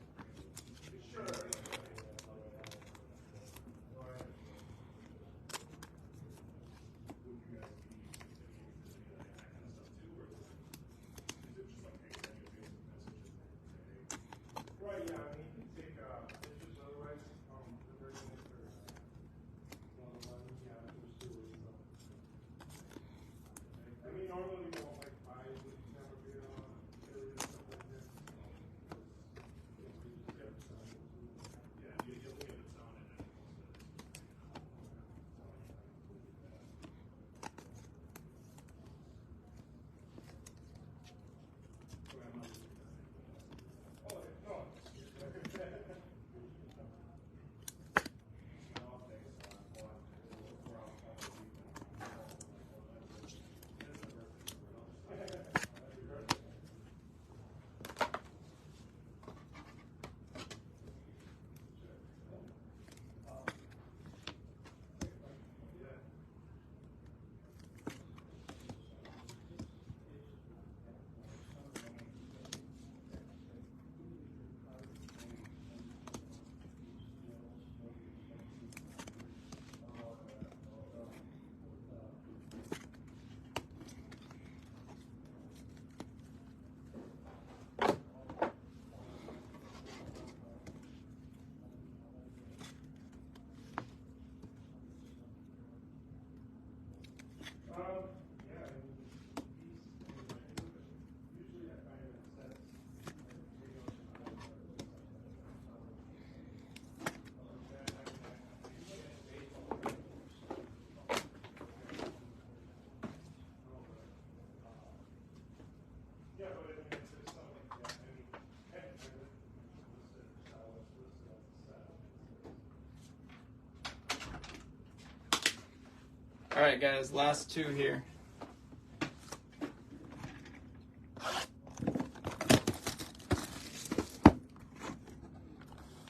All right, guys, last two here.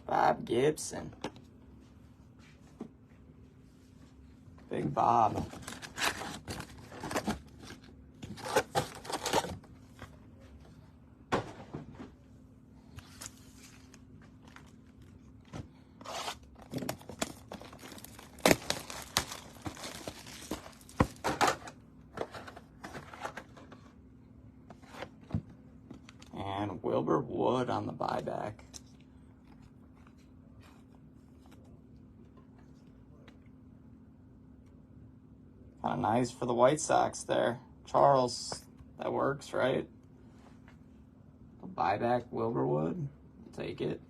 Bob Gibson. Big Bob. And Wilbur Wood on the buyback. Kind of nice for the White Sox there. Charles, that works, right? A buyback Wilbur Wood. Take it.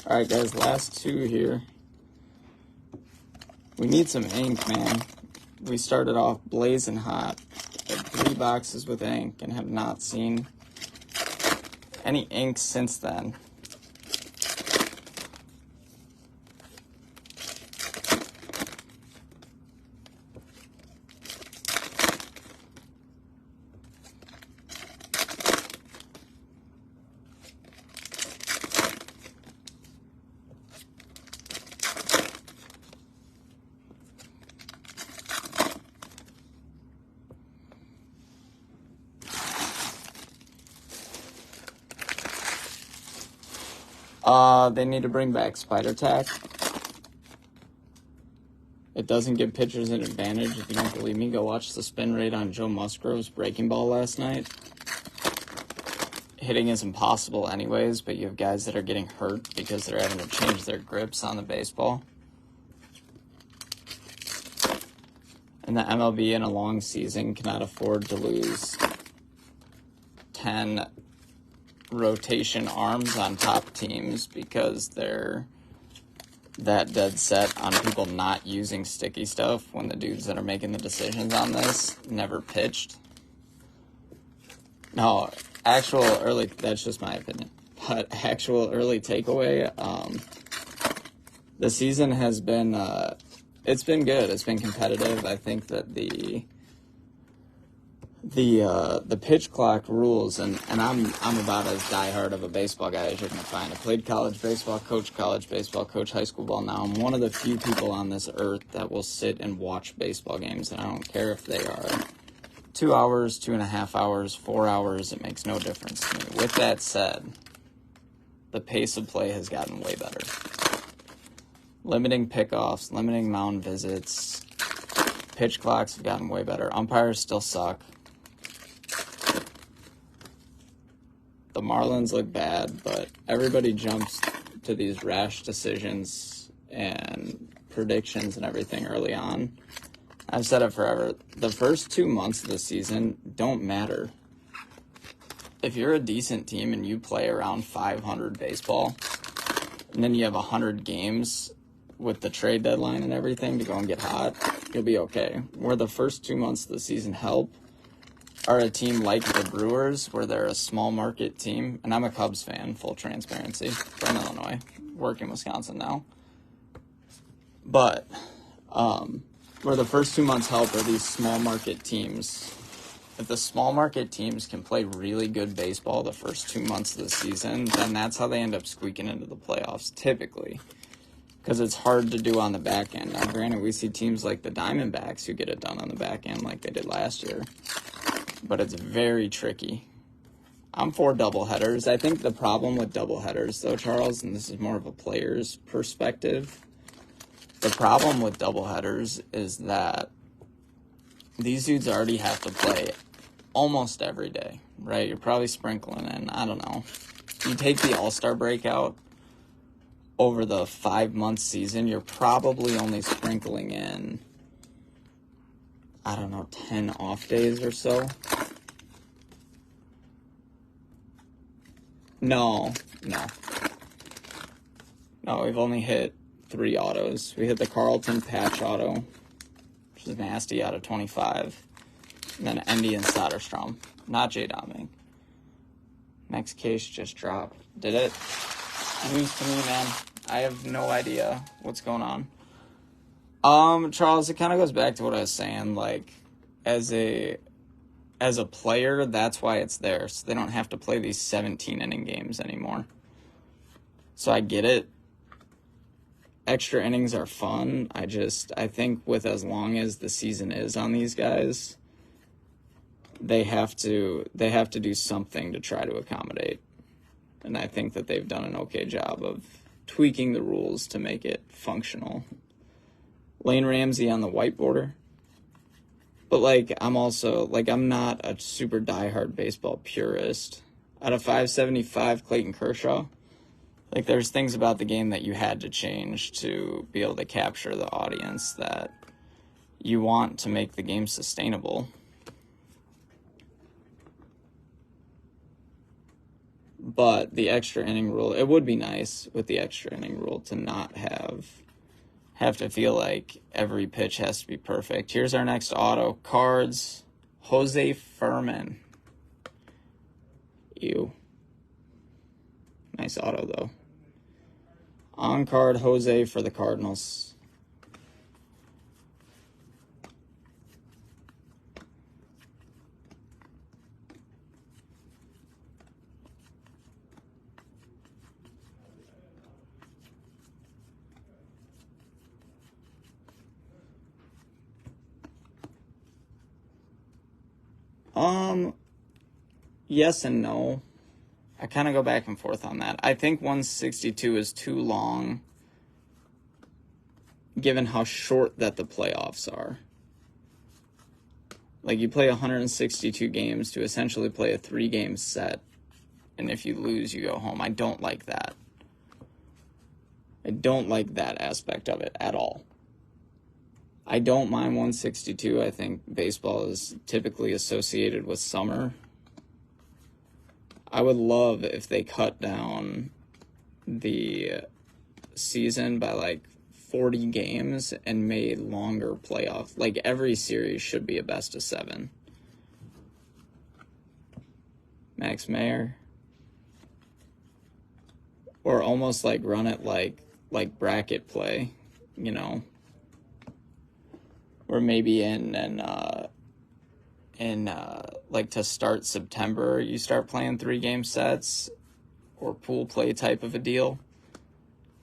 All right, guys, last two here. We need some ink, man. We started off blazing hot. Had 3 boxes with ink and have not seen any ink since then. They need to bring back Spider Tack. It doesn't give pitchers an advantage. If you don't believe me, go watch the spin rate on Joe Musgrove's breaking ball last night. Hitting is impossible anyways, but you have guys that are getting hurt because they're having to change their grips on the baseball. And the MLB in a long season cannot afford to lose 10 rotation arms on top teams because they're that dead set on people not using sticky stuff when the dudes that are making the decisions on this never pitched. No, actual early, that's just my opinion, but actual early takeaway, the season has been, it's been good. It's been competitive. I think that the pitch clock rules, and I'm about as diehard of a baseball guy as you're going to find. I played college baseball, coach high school ball now. I'm one of the few people on this earth that will sit and watch baseball games, and I don't care if they are 2 hours, 2.5 hours, 4 hours. It makes no difference to me. With that said, the pace of play has gotten way better. Limiting pickoffs, limiting mound visits, pitch clocks have gotten way better. Umpires still suck. The Marlins look bad, but everybody jumps to these rash decisions and predictions and everything early on. I've said it forever. The first 2 months of the season don't matter. If you're a decent team and you play around 500 baseball, and then you have 100 games with the trade deadline and everything to go and get hot, you'll be okay. Where the first 2 months of the season help are a team like the Brewers, where they're a small market team, and I'm a Cubs fan, full transparency, from Illinois, work in Wisconsin now. But where the first 2 months help are these small market teams. If the small market teams can play really good baseball the first 2 months of the season, then that's how they end up squeaking into the playoffs, typically. Because it's hard to do on the back end. Now, granted, we see teams like the Diamondbacks who get it done on the back end like they did last year. But it's very tricky. I'm for doubleheaders. I think the problem with doubleheaders, though, Charles, and this is more of a player's perspective, the problem with doubleheaders is that these dudes already have to play almost every day, right? You're probably sprinkling in, I don't know. You take the All-Star break out over the 5-month season, you're probably only sprinkling in, I don't know, 10 off days or so. No. No, we've only hit 3 autos. We hit the Carlton patch auto, which is nasty, out of 25. And then Endy and Soderstrom, not J. Doming. Next case just dropped. Did it? News to me, man. I have no idea what's going on. Charles, it kind of goes back to what I was saying. Like, as a player, that's why it's there. So they don't have to play these 17-inning games anymore. So I get it. Extra innings are fun. I think with as long as the season is on these guys, they have to do something to try to accommodate. And I think that they've done an okay job of tweaking the rules to make it functional. Lane Ramsey on the white border. But, like, I'm not a super diehard baseball purist. Out of 575, Clayton Kershaw. Like, there's things about the game that you had to change to be able to capture the audience that you want to make the game sustainable. But the extra inning rule, it would be nice with the extra inning rule to not have to feel like every pitch has to be perfect. Here's our next auto. Cards, Jose Furman. Ew. Nice auto, though. On card, Jose for the Cardinals. Yes and no. I kind of go back and forth on that. I think 162 is too long, given how short that the playoffs are. Like, you play 162 games to essentially play a 3-game set, and if you lose, you go home. I don't like that. I don't like that aspect of it at all. I don't mind 162. I think baseball is typically associated with summer. I would love if they cut down the season by like 40 games and made longer playoffs. Like, every series should be a best of 7. Max Mayer. Or almost like run it like bracket play, you know. Or maybe like to start September, you start playing 3-game sets or pool play type of a deal,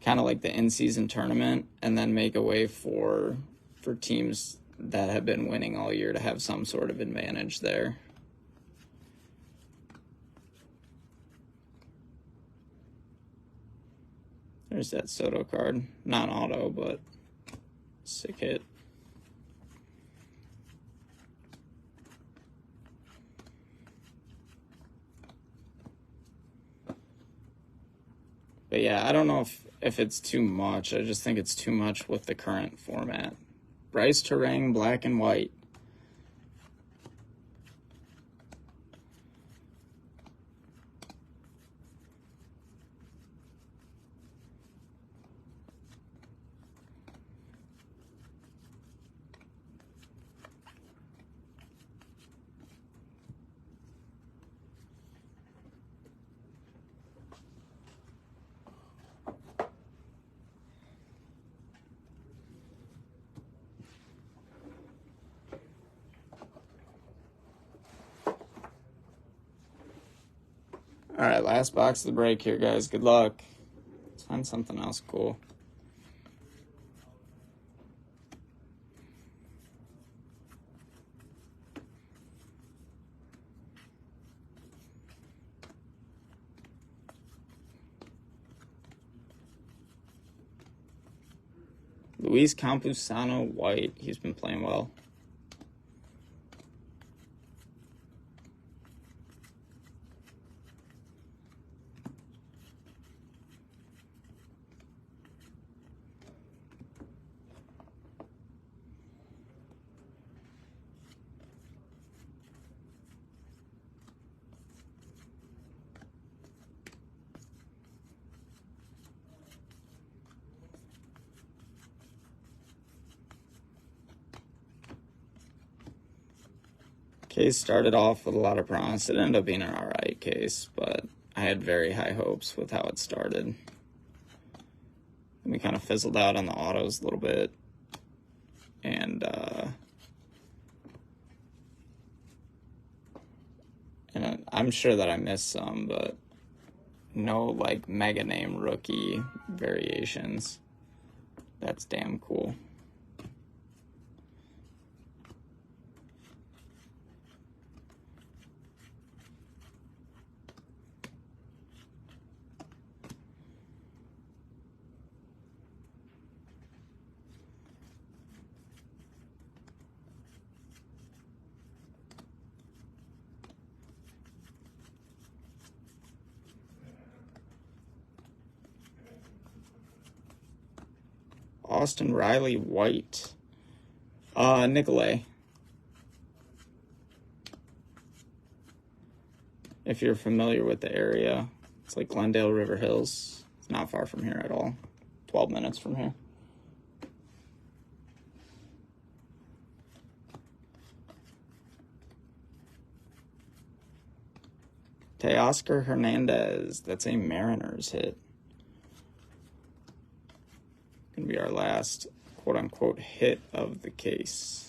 kind of like the in-season tournament, and then make a way for teams that have been winning all year to have some sort of advantage there. There's that Soto card. Not auto, but sick hit. But yeah, I don't know if it's too much. I just think it's too much with the current format. Bryce Terang, black and white. All right, last box of the break here, guys. Good luck. Let's find something else cool. Luis Campusano, white. He's been playing well. Case started off with a lot of promise. It ended up being an alright case, but I had very high hopes with how it started. And we kind of fizzled out on the autos a little bit. And I'm sure that I missed some, but no like mega name rookie variations. That's damn cool. Austin Riley White. Nicolay. If you're familiar with the area, it's like Glendale, River Hills. It's not far from here at all. 12 minutes from here. Teoscar Hernandez. That's a Mariners hit. Gonna be our last quote-unquote hit of the case.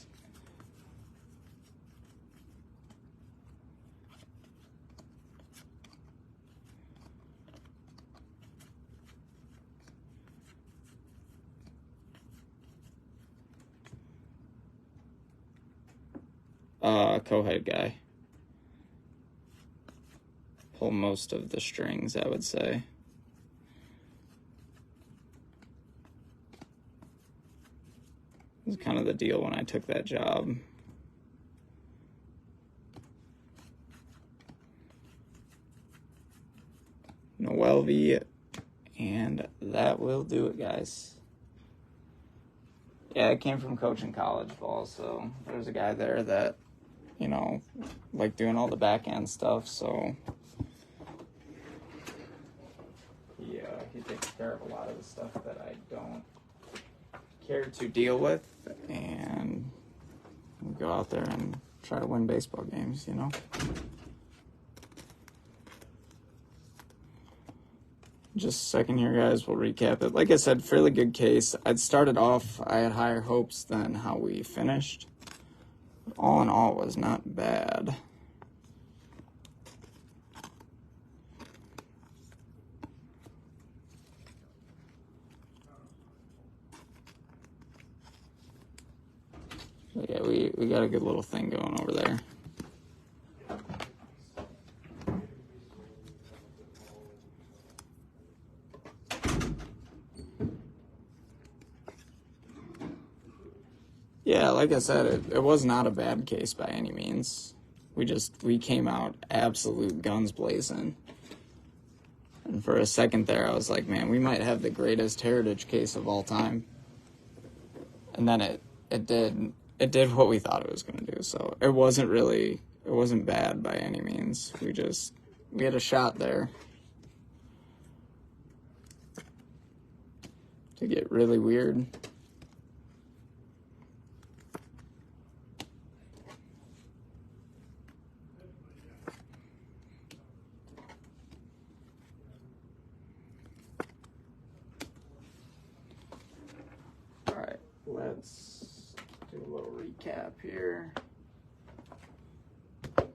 Co-head guy. Pull most of the strings, I would say. It was kind of the deal when I took that job. Noel V. And that will do it, guys. Yeah, I came from coaching college ball, so there's a guy there that, you know, like doing all the back end stuff, so he takes care of a lot of the stuff that I don't care to deal with, and we go out there and try to win baseball games, you know. Just a second here, guys, we'll recap it. Like I said, fairly good case. I'd started off, I had higher hopes than how we finished. But all in all, it was not bad. So yeah, we got a good little thing going over there. Yeah, like I said, it was not a bad case by any means. We came out absolute guns blazing. And for a second there, I was like, man, we might have the greatest heritage case of all time. And then it did what we thought it was going to do. So it wasn't bad by any means. We had a shot there to get really weird. Let's do a little recap here. All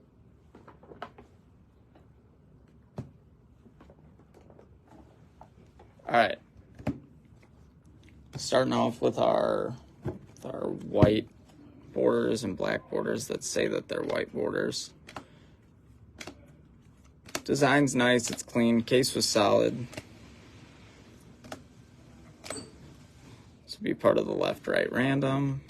right. Starting off with our white borders and black borders that say that they're white borders. Design's nice, it's clean, case was solid. Be part of the left-right random.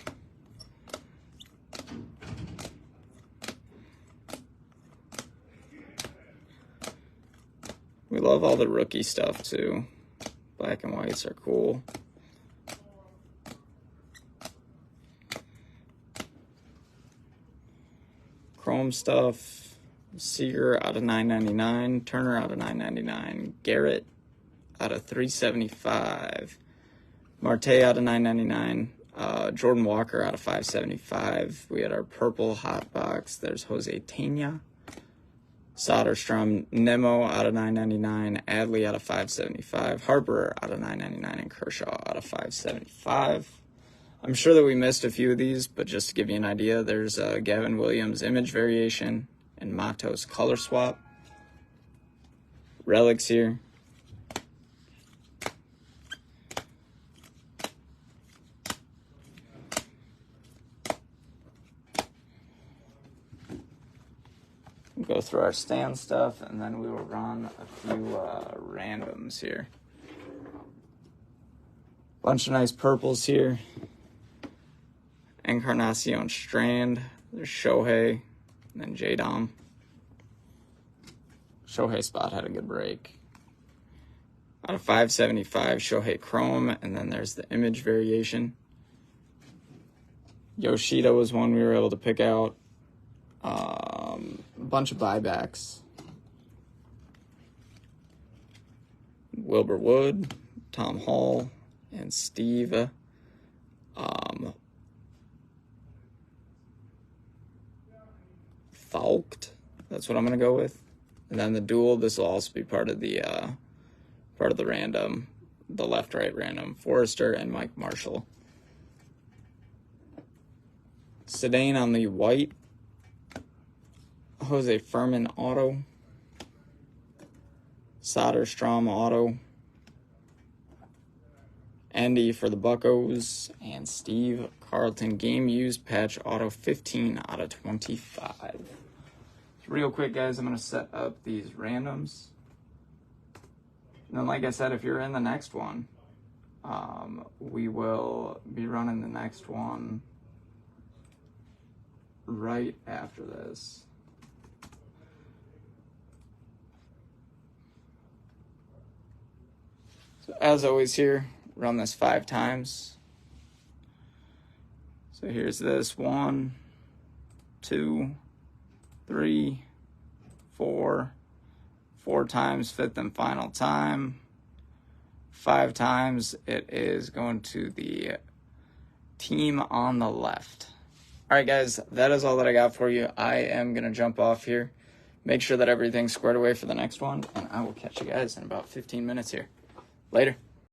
We love all the rookie stuff too. Black and whites are cool. Chrome stuff. Seager out of $9.99. Turner out of $9.99. Garrett out of $3.75. Marte out of $9.99, Jordan Walker out of 575. We had our purple hot box. There's Jose Tena. Soderstrom, Nemo out of 999. Adley out of 575. Harper out of 999. And Kershaw out of 575. I'm sure that we missed a few of these, but just to give you an idea, there's Gavin Williams image variation and Matos color swap. Relics here. We'll go through our stand stuff, and then we will run a few randoms here. Bunch of nice purples here. Encarnacion Strand. There's Shohei, and then J-Dom. Shohei spot had a good break. Out of 575, Shohei Chrome, and then there's the image variation. Yoshida was one we were able to pick out. A bunch of buybacks. Wilbur Wood, Tom Hall, and Steve. Falked. That's what I'm gonna go with. And then the duel. This will also be part of the random, the left-right random. Forrester and Mike Marshall. Sedane on the white. Jose Furman auto. Soderstrom auto. Andy for the Buccos. And Steve Carlton game used patch auto 15 out of 25. Real quick, guys, I'm going to set up these randoms. And then, like I said, if you're in the next one, we will be running the next one right after this. So as always here, run this 5 times. So here's this 1, 2, 3, 4, 4 times, 5th and final time. 5 times, it is going to the team on the left. All right, guys, that is all that I got for you. I am going to jump off here, make sure that everything's squared away for the next one, and I will catch you guys in about 15 minutes here. Later.